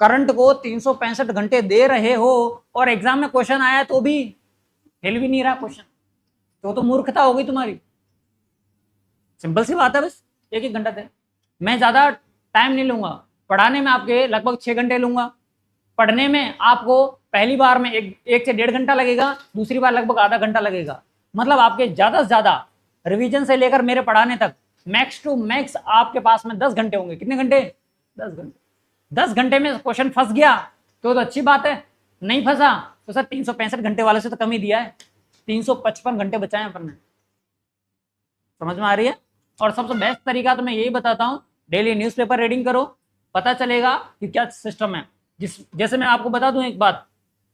[SPEAKER 1] करंट को 365 घंटे दे रहे हो और एग्जाम में क्वेश्चन आया तो भी हिल भी नहीं रहा क्वेश्चन, तो मूर्खता हो गई तुम्हारी। सिंपल सी बात है, बस 1-1 घंटा दे। मैं ज्यादा टाइम नहीं लूंगा पढ़ाने में, आपके लगभग 6 घंटे लूंगा। पढ़ने में आपको पहली बार में 1 से 1.5 घंटा लगेगा, दूसरी बार लगभग आधा घंटा लगेगा। मतलब आपके ज्यादा से ज्यादा रिवीजन से लेकर मेरे पढ़ाने तक मैक्स टू मैक्स आपके पास में 10 घंटे होंगे। कितने घंटे? 10 घंटे। 10 घंटे में क्वेश्चन फंस गया तो अच्छी बात है, नहीं फंसा तो सर 365 घंटे वाले से तो कम ही दिया है, 355 घंटे बचाए अपन ने। समझ में आ रही है? और सबसे बेस्ट तरीका तो मैं यही बताता हूँ, डेली न्यूज़पेपर रीडिंग करो, पता चलेगा कि क्या सिस्टम है। जैसे मैं आपको बता दूं एक बात,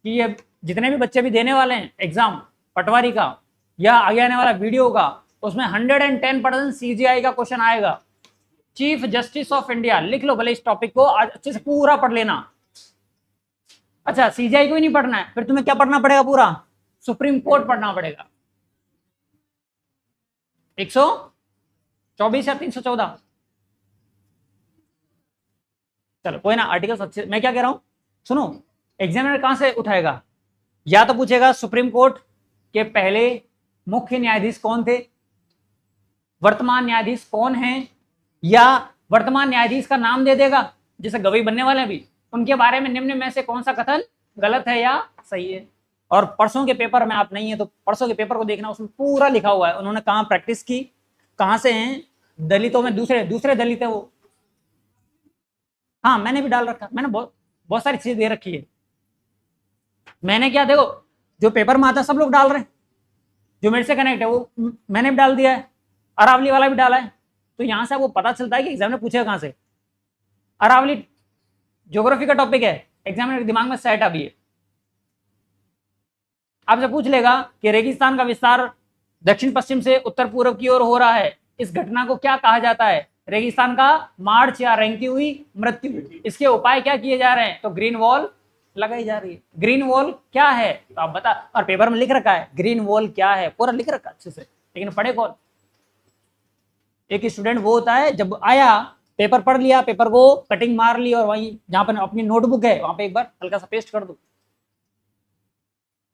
[SPEAKER 1] कि ये जितने भी बच्चे भी देने वाले हैं एग्जाम पटवारी का या आगे आने वाला वीडियो का, उसमें 110% CGI का क्वेश्चन आएगा। चीफ जस्टिस ऑफ इंडिया, लिख लो भले इस टॉपिक को, आज अच्छे से पूरा पढ़ लेना। अच्छा, सीजीआई को ही नहीं पढ़ना है, फिर तुम्हें क्या पढ़ना पड़ेगा? पूरा सुप्रीम कोर्ट पढ़ना पड़ेगा। 124 या 314, चलो कोई ना, आर्टिकल्स अच्छे। मैं क्या कह रहा हूं, सुनो, एग्जामिनर कहां से उठाएगा? या तो पूछेगा सुप्रीम कोर्ट के पहले मुख्य न्यायाधीश कौन थे, वर्तमान न्यायाधीश कौन है, या वर्तमान न्यायाधीश का नाम दे देगा, जैसे गवाही बनने वाले हैं अभी, उनके बारे में निम्न में से कौन सा कथन गलत है या सही है। और परसों के पेपर में आप नहीं है तो परसों के पेपर को देखना, उसमें पूरा लिखा हुआ है उन्होंने कहाँ प्रैक्टिस की, कहाँ से हैं, दलितों में दूसरे दलित है वो। हाँ मैंने भी डाल रखा, मैंने बहुत सारी चीजें दे रखी है। मैंने क्या, देखो जो पेपर में आता है सब लोग डाल रहे हैं, जो मेरे से कनेक्ट है वो मैंने भी डाल दिया है, अरावली वाला भी डाला है। तो यहां से वो पता चलता है कि एग्जाम में पूछेगा कहां से। अरावली ज्योग्राफी का टॉपिक है, एग्जामिनर के दिमाग में सेट अभी है, आपसे पूछ लेगा कि रेगिस्तान का विस्तार दक्षिण पश्चिम से उत्तर पूर्व की ओर हो रहा है, इस घटना को क्या कहा जाता है? रेगिस्तान का मार्च या रेंगती हुई मृत्यु। इसके उपाय क्या किए जा रहे हैं? तो ग्रीन वॉल लगाई जा रही है। ग्रीन वॉल क्या है तो आप बता, और पेपर में लिख रखा है ग्रीन वॉल क्या है, पूरा लिख रखा अच्छे से, लेकिन पढ़े कौन? एक स्टूडेंट वो होता है जब आया, पेपर पढ़ लिया, पेपर को कटिंग मार ली और वहीं जहां पर अपनी नोटबुक है वहां पे एक बार हल्का सा पेस्ट कर दो,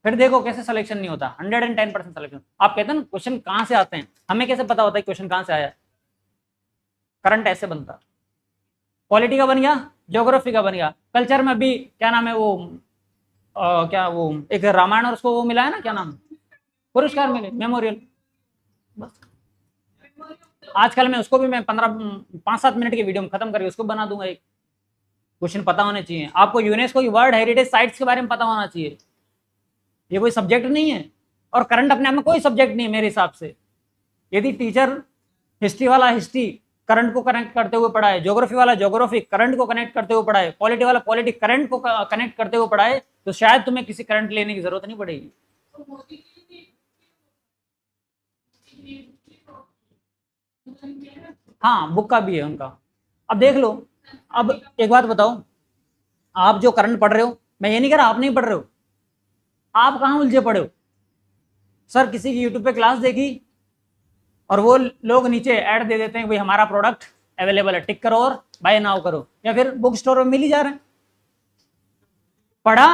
[SPEAKER 1] फिर देखो कैसे सिलेक्शन नहीं होता। 110% सिलेक्शन। आप कहते हैं ना क्वेश्चन कहां से आते हैं, हमें कैसे पता होता है क्वेश्चन कहां से आया? करंट ऐसे बनता, पॉलिटी का बन गया, ज्योग्राफी का बन गया, कल्चर में भी क्या नाम है वो क्या वो एक रामायण और उसको वो मिला है ना, क्या नाम, पुरस्कार मिले, मेमोरियल। बस आजकल मैं उसको भी मैं 5-7 मिनट की वीडियो में खत्म करके उसको बना दूंगा। एक क्वेश्चन पता होने चाहिए आपको, यूनेस्को की वर्ल्ड हेरिटेज साइट्स के बारे में पता होना चाहिए। ये कोई सब्जेक्ट नहीं है, और करंट अपने आप में कोई सब्जेक्ट नहीं है मेरे हिसाब से। यदि टीचर हिस्ट्री वाला हिस्ट्री करंट को कनेक्ट करते हुए पढ़ाए, ज्योग्राफी वाला ज्योग्राफी करंट को कनेक्ट करते हुए पढ़ाए, पॉलिटी वाला पॉलिटी करंट को कनेक्ट करते हुए पढ़ाए, तो शायद तुम्हें किसी करंट लेने की जरूरत नहीं पड़ेगी। हाँ बुक का भी है उनका। अब देख लो, अब एक बात बताओ, आप जो करंट पढ़ रहे हो, मैं ये नहीं कह रहा आप नहीं पढ़ रहे हो, आप कहाँ उलझे पड़े हो? सर किसी की यूट्यूब पे क्लास देखी और वो लोग नीचे ऐड दे देते हैं भाई हमारा प्रोडक्ट अवेलेबल है, टिक करो और बाय नाउ करो, या फिर बुक स्टोर में मिल ही जा रहे हैं। पढ़ा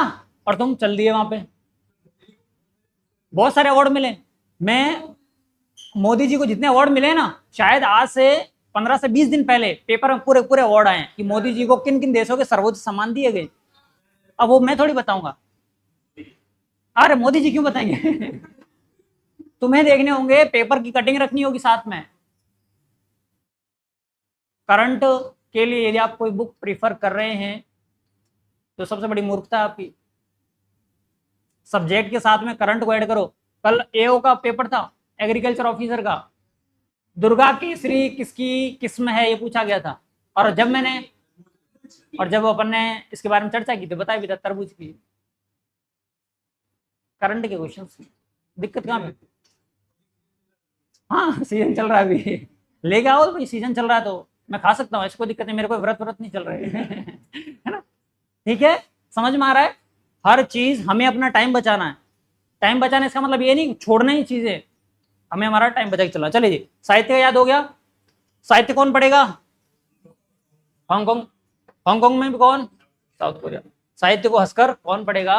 [SPEAKER 1] और तुम चल दिए वहां पे। बहुत सारे अवार्ड मिले, मैं मोदी जी को जितने अवार्ड मिले ना, शायद आज से 15 से 20 दिन पहले पेपर में पूरे पूरे अवार्ड आए कि मोदी जी को किन किन देशों के सर्वोच्च सम्मान दिए गए। अब वो मैं थोड़ी बताऊंगा, अरे मोदी जी क्यों बताएंगे तुम्हें देखने होंगे, पेपर की कटिंग रखनी होगी साथ में। करंट के लिए यदि आप कोई बुक प्रीफर कर रहे हैं तो सबसे बड़ी मूर्खता आपकी। सब्जेक्ट के साथ में करंट को ऐड करो। कल एओ का पेपर था, एग्रीकल्चर ऑफिसर का, दुर्गा केसरी किसकी किस्म है ये पूछा गया था, और जब अपन ने इसके बारे में चर्चा की तो बताया भी था तरबूज की। करंट के क्वेश्चन दिक्कत कहाँ पे? हाँ सीजन चल रहा है अभी, लेके आओ भाई, सीजन चल रहा है तो मैं खा सकता हूँ, ऐसी कोई दिक्कत नहीं, मेरे को व्रत नहीं चल रहे है ना। ठीक है, समझ में आ रहा है? हर चीज हमें अपना टाइम बचाना है। टाइम बचाने इसका मतलब ये नहीं छोड़ना ही चीजें, हमें हमारा टाइम बचा के चलना। चलिए जी, साहित्य का याद हो गया। साहित्य कौन पढ़ेगा? हांगकांग, हांगकांग में भी कौन? South Korea. साहित्य को हंसकर कौन पढ़ेगा?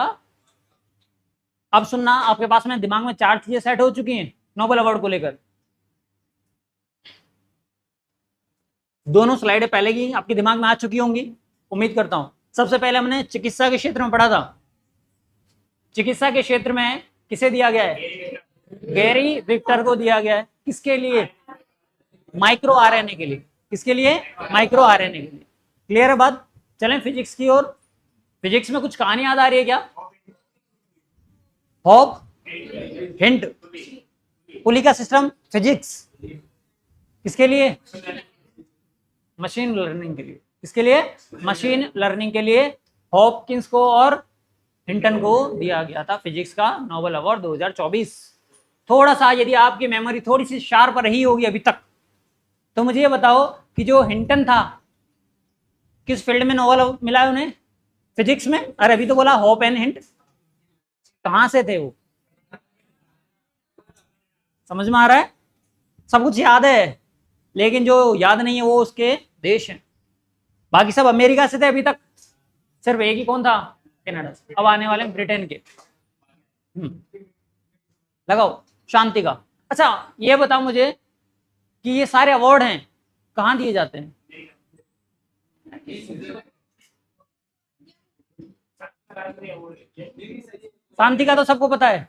[SPEAKER 1] अब सुनना, आपके पास में दिमाग में 4 चीजें सेट हो चुकी हैं नोबेल अवार्ड को लेकर। दोनों स्लाइडें पहले की आपके दिमाग में आ चुकी होंगी, उम्मीद करता हूं। सबसे पहले हमने चिकित्सा के क्षेत्र में पढ़ा था। चिकित्सा के क्षेत्र में किसे दिया गया है? गैरी विक्टर को दिया गया है। किसके लिए? माइक्रो आरएनए के लिए। किसके लिए? माइक्रो आरएनए के लिए। क्लियर है बात? चलें फिजिक्स की ओर। फिजिक्स में कुछ कहानी याद आ रही है क्या? हॉप, हिंट, पुली का सिस्टम, फिजिक्स। किसके लिए? मशीन लर्निंग के लिए। किसके लिए? मशीन लर्निंग के लिए हॉपकिंस को और हिंटन को दिया गया था फिजिक्स का नोबेल अवार्ड 2024। थोड़ा सा यदि आपकी मेमोरी थोड़ी सी शार्प रही होगी अभी तक तो मुझे ये बताओ कि जो हिंटन था किस फील्ड में नोबेल मिला है उन्हें? फिजिक्स में। अरे अभी तो बोला होप एंड हिंट, कहां से थे वो? समझ में आ रहा है? सब कुछ याद है, लेकिन जो याद नहीं है वो उसके देश हैं। बाकी सब अमेरिका से थे अभी तक, सिर्फ एक ही कौन था? कनाडा से। अब आने वाले ब्रिटेन के। लगाओ शांति का। अच्छा ये बताओ मुझे कि ये सारे अवार्ड हैं कहाँ दिए जाते हैं? शांति का तो सबको पता है।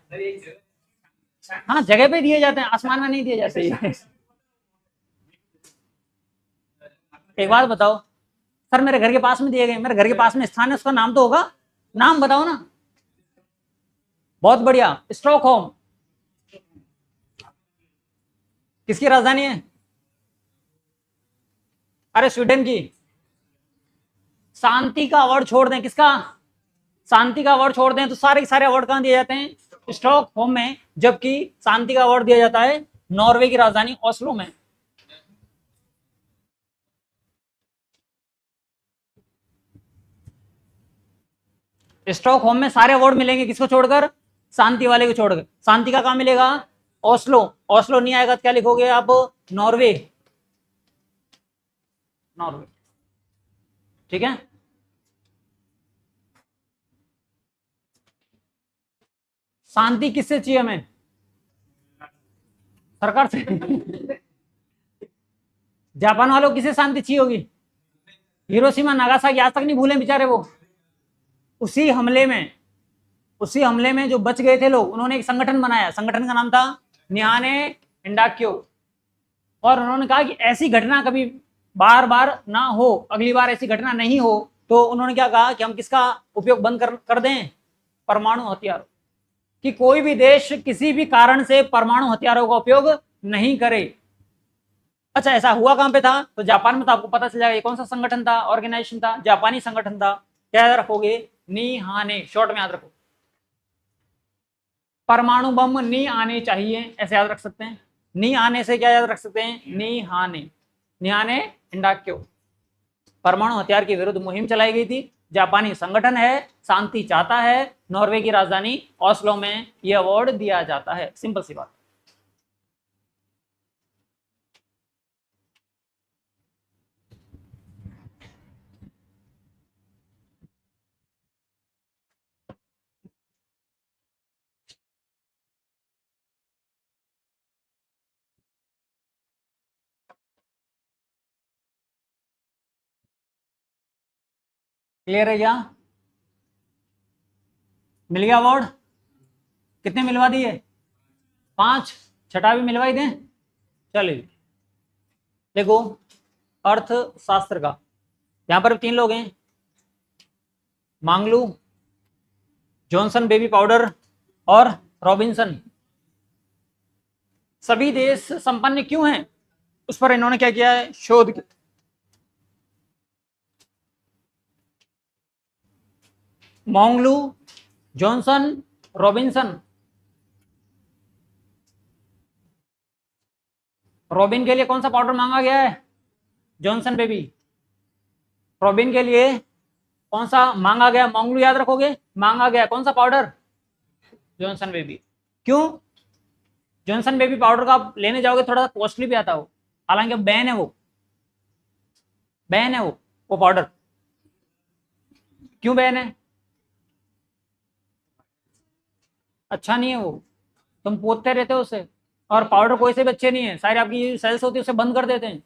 [SPEAKER 1] हाँ जगह पे दिए जाते हैं, आसमान में नहीं दिए जाते। एक बात बताओ सर, मेरे घर के पास में दिए गए, मेरे घर के पास में स्थान है, उसका नाम तो होगा, नाम बताओ ना। बहुत बढ़िया, स्टॉकहोम। किसकी राजधानी है? अरे स्वीडन की। शांति का अवार्ड छोड़ दें, किसका? शांति का अवार्ड छोड़ दें तो सारे के सारे अवार्ड कहां दिए जाते हैं? स्टॉकहोम में। जबकि शांति का अवार्ड दिया जाता है नॉर्वे की राजधानी ओस्लो में। स्टॉकहोम में सारे अवार्ड मिलेंगे, किसको छोड़कर? शांति वाले को छोड़कर। शांति का कहां मिलेगा? ओस्लो। ओस्लो नहीं आएगा तो क्या लिखोगे आप? नॉर्वे। नॉर्वे, ठीक है। शांति किससे चाहिए हमें? सरकार से। जापान वालों को किसे शांति चाहिए होगी? हिरोशिमा नागासाकी आज तक नहीं भूले बेचारे वो। उसी हमले में, उसी हमले में जो बच गए थे लोग, उन्होंने एक संगठन बनाया, संगठन का नाम था निहाने इंडाक्यो। और उन्होंने कहा कि ऐसी घटना कभी बार बार ना हो, अगली बार ऐसी घटना नहीं हो, तो उन्होंने क्या कहा कि हम किसका उपयोग बंद कर दें? परमाणु हथियार। कि कोई भी देश किसी भी कारण से परमाणु हथियारों का उपयोग नहीं करे। अच्छा ऐसा हुआ कहां पे था? तो जापान में। तो आपको पता चल जाएगा ये कौन सा संगठन था, ऑर्गेनाइजेशन था, जापानी संगठन था। क्या याद रखोगे? निहाने, शॉर्ट में याद रखो। परमाणु बम नहीं आने चाहिए, ऐसे याद रख सकते हैं। नहीं आने से क्या याद रख सकते हैं? निहाने, निहाने इंडाक्यो। परमाणु हथियार के विरुद्ध मुहिम चलाई गई थी। जापानी संगठन है, शांति चाहता है, नॉर्वे की राजधानी ओस्लो में यह अवार्ड दिया जाता है। सिंपल सी बात। क्लियर है क्या? मिल गया अवार्ड? कितने मिलवा दिए? 5। छठा भी मिलवा ही दें? चलिए देखो, अर्थशास्त्र का यहां पर 3 लोग हैं, मांगलू, जॉनसन बेबी पाउडर और रॉबिन्सन। सभी देश संपन्न क्यों हैं, उस पर इन्होंने क्या किया है? शोध किया। मांगलू, जॉनसन, रॉबिन्सन। रॉबिन के लिए कौन सा पाउडर मांगा गया है? Johnson baby. रॉबिन के लिए कौन सा मांगा गया? मांगलू याद रखोगे। मांगा गया कौन सा पाउडर? Johnson baby. क्यों? जॉनसन बेबी पाउडर का आप लेने जाओगे थोड़ा सा कॉस्टली भी आता हो, हालांकि बैन है वो, बैन है वो पाउडर। क्यों बैन है? अच्छा नहीं है वो, तुम पोतते रहते हो उसे। और पाउडर कोई से भी अच्छे नहीं है, सारी आपकी सेल्स होती है उसे बंद कर देते हैं।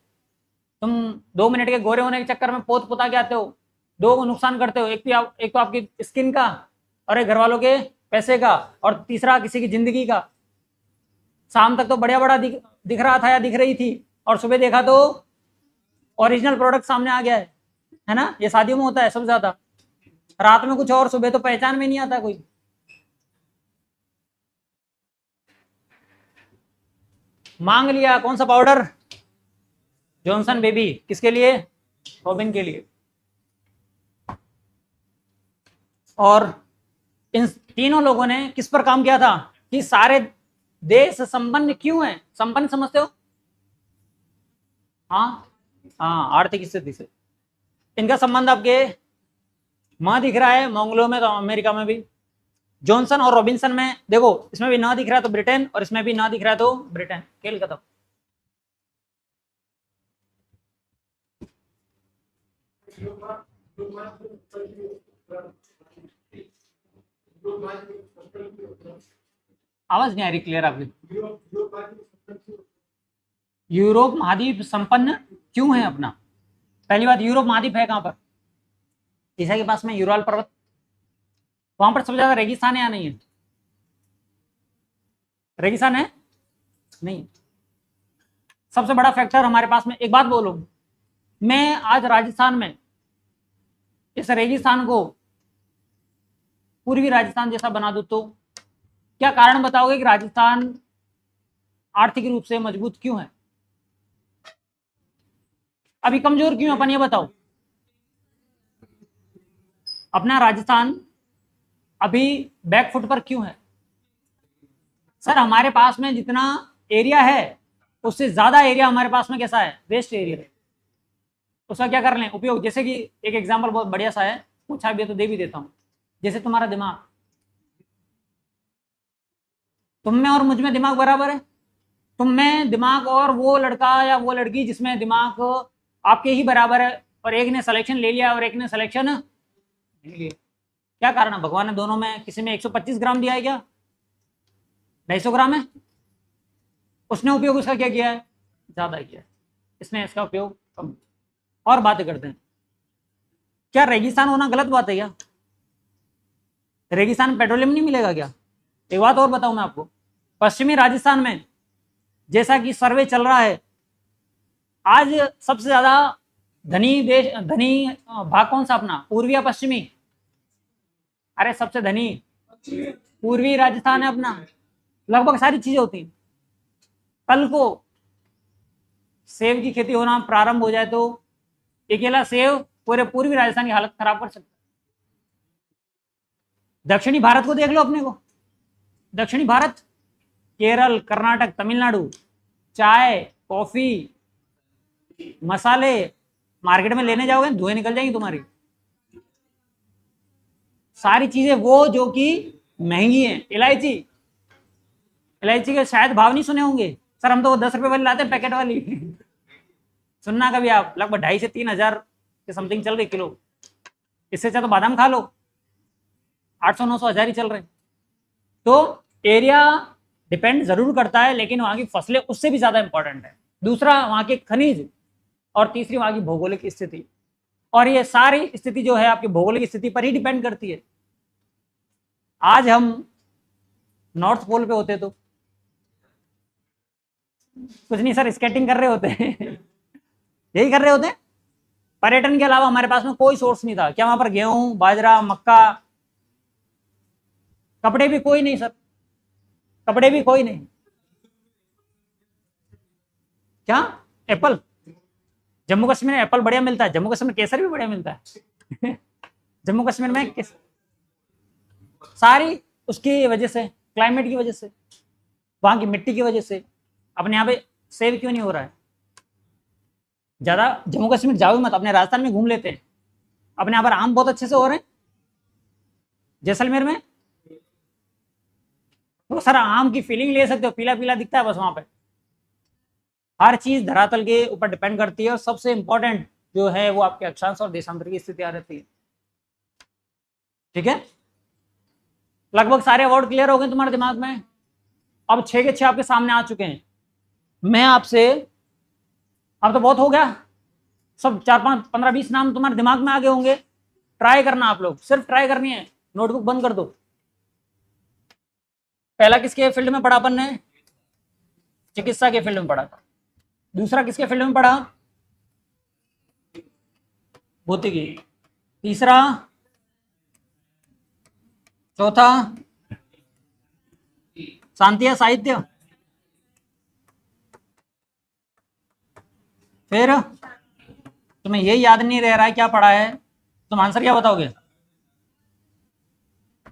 [SPEAKER 1] तुम 2 मिनट के गोरे होने के चक्कर में पोत पोता के आते हो, 2 को नुकसान करते हो। एक तो आपकी स्किन का, और एक घर वालों के पैसे का, और तीसरा किसी की जिंदगी का। शाम तक तो बढ़िया बड़ा दिख रहा था या दिख रही थी, और सुबह देखा तो ओरिजिनल प्रोडक्ट सामने आ गया है ना? ये शादियों में होता है सबसे ज्यादा। रात में कुछ और, सुबह तो पहचान में नहीं आता कोई। मांग लिया कौन सा पाउडर? Johnson baby. किसके लिए? रॉबिन के लिए। और इन तीनों लोगों ने किस पर काम किया था कि सारे देश संपन्न क्यों हैं? संपन्न समझते हो? हाँ हाँ, आर्थिक स्थिति से। इनका संबंध आपके माँ दिख रहा है मंगलों में, तो अमेरिका में भी। जॉनसन और रॉबिन्सन में देखो, इसमें भी ना दिख रहा है तो ब्रिटेन, और इसमें भी ना दिख रहा है तो ब्रिटेन। खेल खत्म। आवाज नहीं आ रही क्लियर आपकी। यूरोप महाद्वीप संपन्न क्यों है अपना? पहली बात, यूरोप महाद्वीप है कहां पर? एशिया के पास में यूराल पर्वत, वहां पर सबसे ज्यादा रेगिस्तान है या नहीं है? रेगिस्तान है नहीं। सबसे बड़ा फैक्टर हमारे पास में, एक बात बोलो, मैं आज राजस्थान में इस रेगिस्तान को पूर्वी राजस्थान जैसा बना दूं तो क्या कारण बताओगे कि राजस्थान आर्थिक रूप से मजबूत क्यों है? अभी कमजोर क्यों अपन, ये बताओ। अपना राजस्थान अभी बैकफुट पर क्यों है? सर हमारे पास में जितना एरिया है उससे ज्यादा एरिया हमारे पास में कैसा है? वेस्ट एरिया है। उसका क्या कर लें उपयोग? जैसे कि एक एग्जांपल बहुत बढ़िया सा है, पूछा भी है तो दे भी देता हूं। जैसे तुम्हारा दिमाग, तुम में और मुझ में दिमाग बराबर है। तुम में दिमाग और वो लड़का या वो लड़की जिसमें दिमाग आपके ही बराबर है, और एक ने सिलेक्शन ले लिया और एक ने सिलेक्शन नहीं लिया। क्या कारण है? भगवान ने दोनों में किसी में 125 ग्राम दिया है क्या? 250 ग्राम है। उसने उपयोग उसका क्या किया है? ज्यादा किया है, इसने इसका उपयोग कम। और बातें करते हैं। क्या रेगिस्तान होना गलत बात है क्या? रेगिस्तान में पेट्रोलियम नहीं मिलेगा क्या? एक बात और बताऊं मैं आपको, पश्चिमी राजस्थान में जैसा कि सर्वे चल रहा है, आज सबसे ज्यादा धनी देश, धनी भाग कौन सा अपना? पूर्वी या पश्चिमी? अरे सबसे धनी पूर्वी राजस्थान है अपना। लगभग सारी चीजें होती हैं। कल को सेब की खेती होना प्रारंभ हो जाए तो अकेला सेब पूरे पूर्वी राजस्थान की हालत खराब कर सकता है। दक्षिणी भारत को देख लो अपने को। दक्षिणी भारत, केरल, कर्नाटक, तमिलनाडु, चाय, कॉफी, मसाले, मार्केट में लेने जाओगे धुएं निकल जाएंगी तुम्हारी। सारी चीजें वो जो कि महंगी है। इलायची, इलायची के शायद भाव नहीं सुने होंगे सर, हम तो वो 10 रुपए वाली लाते हैं पैकेट वाली। सुनना कभी आप, लगभग 2,500 से 3,000 के समथिंग चल रही किलो। इससे अच्छा तो बादाम खा लो, 800, 900, 1000 ही चल रहे। तो एरिया डिपेंड जरूर करता है, लेकिन वहां की फसलें उससे भी ज्यादा इंपॉर्टेंट है। दूसरा वहां के खनिज, और तीसरी वहां की भौगोलिक स्थिति। और ये सारी स्थिति जो है आपकी भौगोलिक स्थिति पर ही डिपेंड करती है। आज हम नॉर्थ पोल पे होते तो कुछ नहीं सर, स्केटिंग कर रहे होते हैं। यही कर रहे होते हैं। पर्यटन के अलावा हमारे पास में कोई सोर्स नहीं था। क्या वहां पर गेहूं, बाजरा, मक्का? कपड़े भी कोई नहीं सर, कपड़े भी कोई नहीं। क्या? एप्पल? जम्मू कश्मीर में एप्पल बढ़िया मिलता है। जम्मू कश्मीर में केसर भी बढ़िया मिलता है। जम्मू कश्मीर में सारी उसकी वजह से, क्लाइमेट की वजह से, वहां की मिट्टी की वजह से। अपने यहाँ पे सेव क्यों नहीं हो रहा है? ज्यादा जम्मू कश्मीर जाओ मत, अपने राजस्थान में घूम लेते हैं। अपने यहाँ पर आम बहुत अच्छे से हो रहे हैं। जैसलमेर में तो सर आम की फीलिंग ले सकते हो, पीला पीला दिखता है बस। वहां पे हर चीज धरातल के ऊपर डिपेंड करती है, और सबसे इंपॉर्टेंट जो है वो आपके अक्षांश और देशांतर की स्थिति आ रहती है। ठीक है, लगभग सारे अवार्ड क्लियर हो गए तुम्हारे दिमाग में। अब 6 के 6 आपके सामने आ चुके हैं। मैं आपसे, अब तो बहुत हो गया, सब 4, 5, 15, 20 नाम तुम्हारे दिमाग में आ गए होंगे। ट्राई करना, आप लोग सिर्फ ट्राई करनी है। नोटबुक बंद कर दो। पहला किसके फील्ड में पढ़ा अपन ने? चिकित्सा के फील्ड में पढ़ा था। दूसरा किसके फील्ड में पढ़ा? भौतिकी। तीसरा, चौथा शांति या साहित्य। फिर तुम्हें यही याद नहीं रह रहा है क्या पढ़ा है, तुम आंसर क्या बताओगे?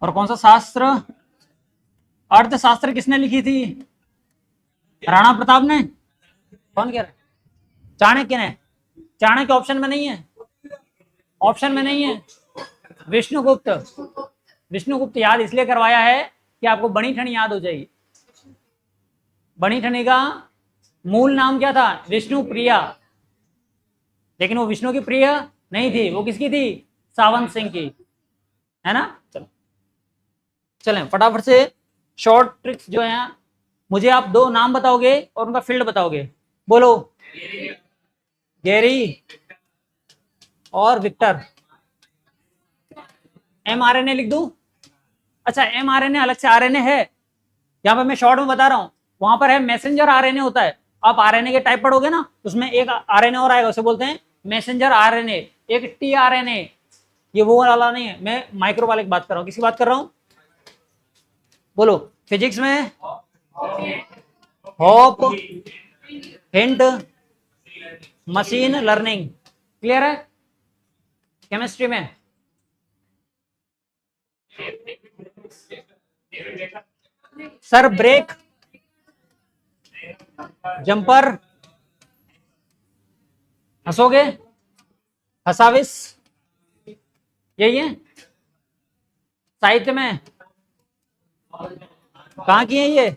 [SPEAKER 1] और कौन सा शास्त्र? अर्थशास्त्र किसने लिखी थी? राणा प्रताप ने? कौन कह रहा है? चाणक्य ने, चाणक्य ऑप्शन में नहीं है, ऑप्शन में नहीं है। विष्णुगुप्त, विष्णुगुप्त याद इसलिए करवाया है कि आपको बनी ठनी याद हो जाएगी। बनी ठनी का मूल नाम क्या था? विष्णु प्रिया, लेकिन वो विष्णु की प्रिय नहीं थी, वो किसकी थी? सावंत सिंह की, है ना। चलो चलें फटाफट से शॉर्ट ट्रिक्स जो है, मुझे आप दो नाम बताओगे और उनका फील्ड बताओगे। बोलो। गेरी और विक्टर। mRNA लिख दूं? अच्छा, mRNA अलग से RNA है, यहाँ पर मैं शॉर्ट में बता रहा हूँ। वहां पर है मैसेंजर RNA होता है। आप RNA के टाइप पढ़ोगे ना, उसमें एक RNA और आएगा, उसे बोलते हैं मैसेंजर RNA। एक tRNA, ये वो वाला नहीं है, मैं माइक्रो वाले की बात कर रहा हूँ। किसकी बात कर रहा हूँ? बोलो। फिजिक्स में hope, hint, machine learning. Clear है? केमिस्ट्री में सर ब्रेक, जंपर, हंसोगे, हसाविस, यही है। साहित्य में कहाँ की है ये?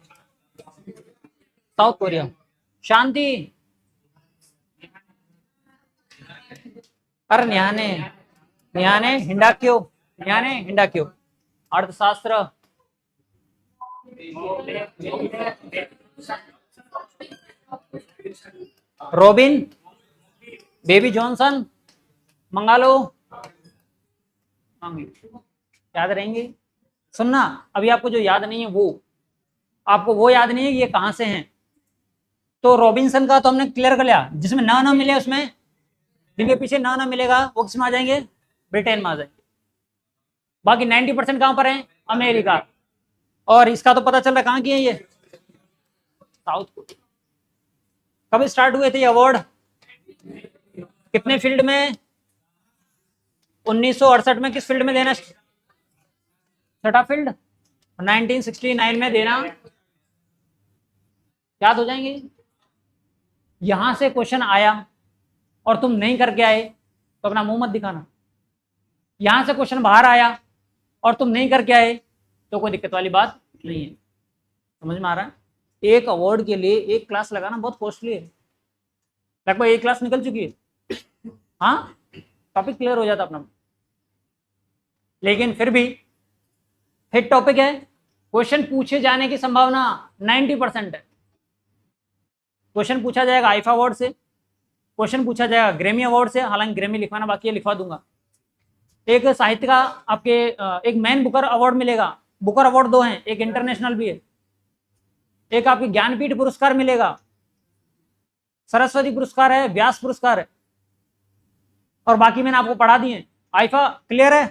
[SPEAKER 1] South Korea. शांति, अरे न्याने, न्याने हिंडाक्यो, न्याने हिंडाक्यो। अर्थशास्त्र, रॉबिन, बेबी जॉनसन, मंगालो, याद रहेंगे। सुनना, अभी आपको जो याद नहीं है वो, आपको वो याद नहीं है कि ये कहां से हैं। तो रॉबिन्सन का तो हमने क्लियर कर लिया, जिसमें ना मिले, उसमें जिनके पीछे ना मिलेगा वो किसमें आ जाएंगे? ब्रिटेन में आ जाएंगे। बाकी 90% कहां पर है? अमेरिका। और इसका तो पता चल रहा है कहां की है ये? South Korea. कब स्टार्ट हुए थे ये अवार्ड? कितने फील्ड में? 1968 में किस फील्ड में देना? छठा फील्ड। 1969 में देना। याद हो जाएंगे। यहां से क्वेश्चन आया और तुम नहीं करके आए तो अपना मुंह मत दिखाना। यहां से क्वेश्चन बाहर आया और तुम नहीं करके आए तो कोई दिक्कत वाली बात नहीं है। समझ में आ रहा है? एक अवार्ड के लिए एक क्लास लगाना बहुत कॉस्टली है। लगभग एक क्लास निकल चुकी है। हाँ, टॉपिक क्लियर हो जाता अपना। लेकिन फिर भी हिट टॉपिक है, क्वेश्चन पूछे जाने की संभावना 90% है। क्वेश्चन पूछा जाएगा आईफा अवार्ड से, क्वेश्चन पूछा जाएगा ग्रैमी अवार्ड से, हालांकि ग्रैमी लिखवाना बाकी है, लिखवा दूंगा। एक साहित्य का आपके एक मैन बुकर अवार्ड मिलेगा। बुकर अवार्ड 2 हैं, एक इंटरनेशनल भी है। एक आपके ज्ञानपीठ पुरस्कार मिलेगा, सरस्वती पुरस्कार है, व्यास पुरस्कार है, और बाकी मैंने आपको पढ़ा दिए। आईफा क्लियर है?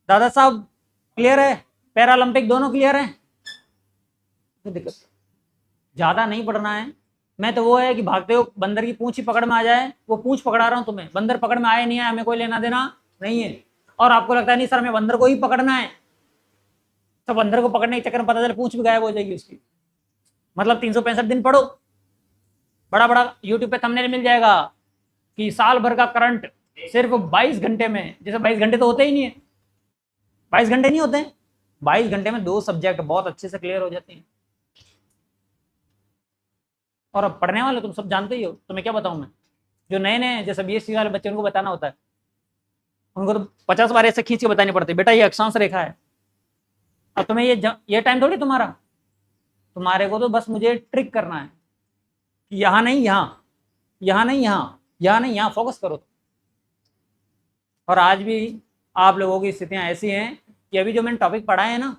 [SPEAKER 1] दादा साहब क्लियर है? पैरालंपिक दोनों क्लियर है? दिक्कत ज्यादा नहीं पढ़ना है। मैं तो वो है कि भागते हो बंदर की पूंछ ही पकड़ में आ जाए, वो पूंछ पकड़ा रहा हूं तुम्हें। बंदर पकड़ में आए नहीं आए हमें कोई लेना देना नहीं है। और आपको लगता है नहीं सर हमें बंदर को ही पकड़ना है, तो बंदर को पकड़ने के चक्कर में पता चले पूंछ भी गायब हो जाएगी उसकी। मतलब 365 दिन पढ़ो, बड़ा बड़ा यूट्यूब पे थंबनेल मिल जाएगा कि साल भर का करंट सिर्फ 22 घंटे में। जैसे 22 घंटे तो होते ही नहीं है, 22 घंटे नहीं होते हैं। 22 घंटे में 2 सब्जेक्ट बहुत अच्छे से क्लियर हो जाते हैं। और अब पढ़ने वाले तुम सब जानते ही हो, तो मैं क्या बताऊं मैं। जो नए नए जैसे BSc वाले बच्चे, उनको बताना होता है, उनको तो 50 बार ऐसे खींच के बतानी पड़ती है, बेटा ये अक्षांश रेखा है। अब तुम्हें ये टाइम थोड़ी तुम्हारा, तुम्हारे को तो बस मुझे ट्रिक करना है कि यहाँ नहीं यहाँ, यहाँ नहीं यहाँ, यहाँ नहीं यहाँ, फोकस करो। और आज भी आप लोगों की स्थितियां ऐसी हैं कि अभी जो मैंने टॉपिक पढ़ाए हैं ना,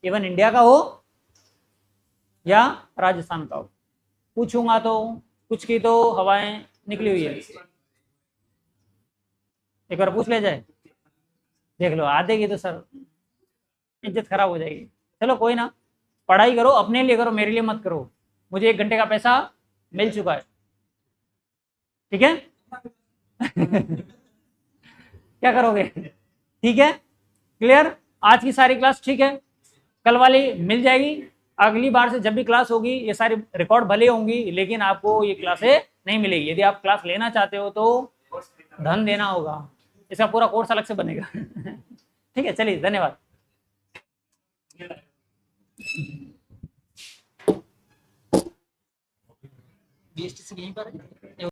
[SPEAKER 1] इवन इंडिया का हो या राजस्थान का हो, पूछूंगा तो कुछ की तो हवाएं निकली हुई है। एक बार पूछ ले जाए, देख लो आधे की तो सर इज्जत खराब हो जाएगी। चलो कोई ना, पढ़ाई करो अपने लिए करो, मेरे लिए मत करो। मुझे 1 घंटे का पैसा मिल चुका है, ठीक है। क्या करोगे? ठीक है, क्लियर। आज की सारी क्लास ठीक है, कल वाली मिल जाएगी। अगली बार से जब भी क्लास होगी ये सारी रिकॉर्ड भले होंगी, लेकिन आपको ये क्लासें नहीं मिलेगी। यदि आप क्लास लेना चाहते हो तो धन देना होगा, इसका पूरा कोर्स अलग से बनेगा। ठीक है, चलिए धन्यवाद। BST से यहीं पर है।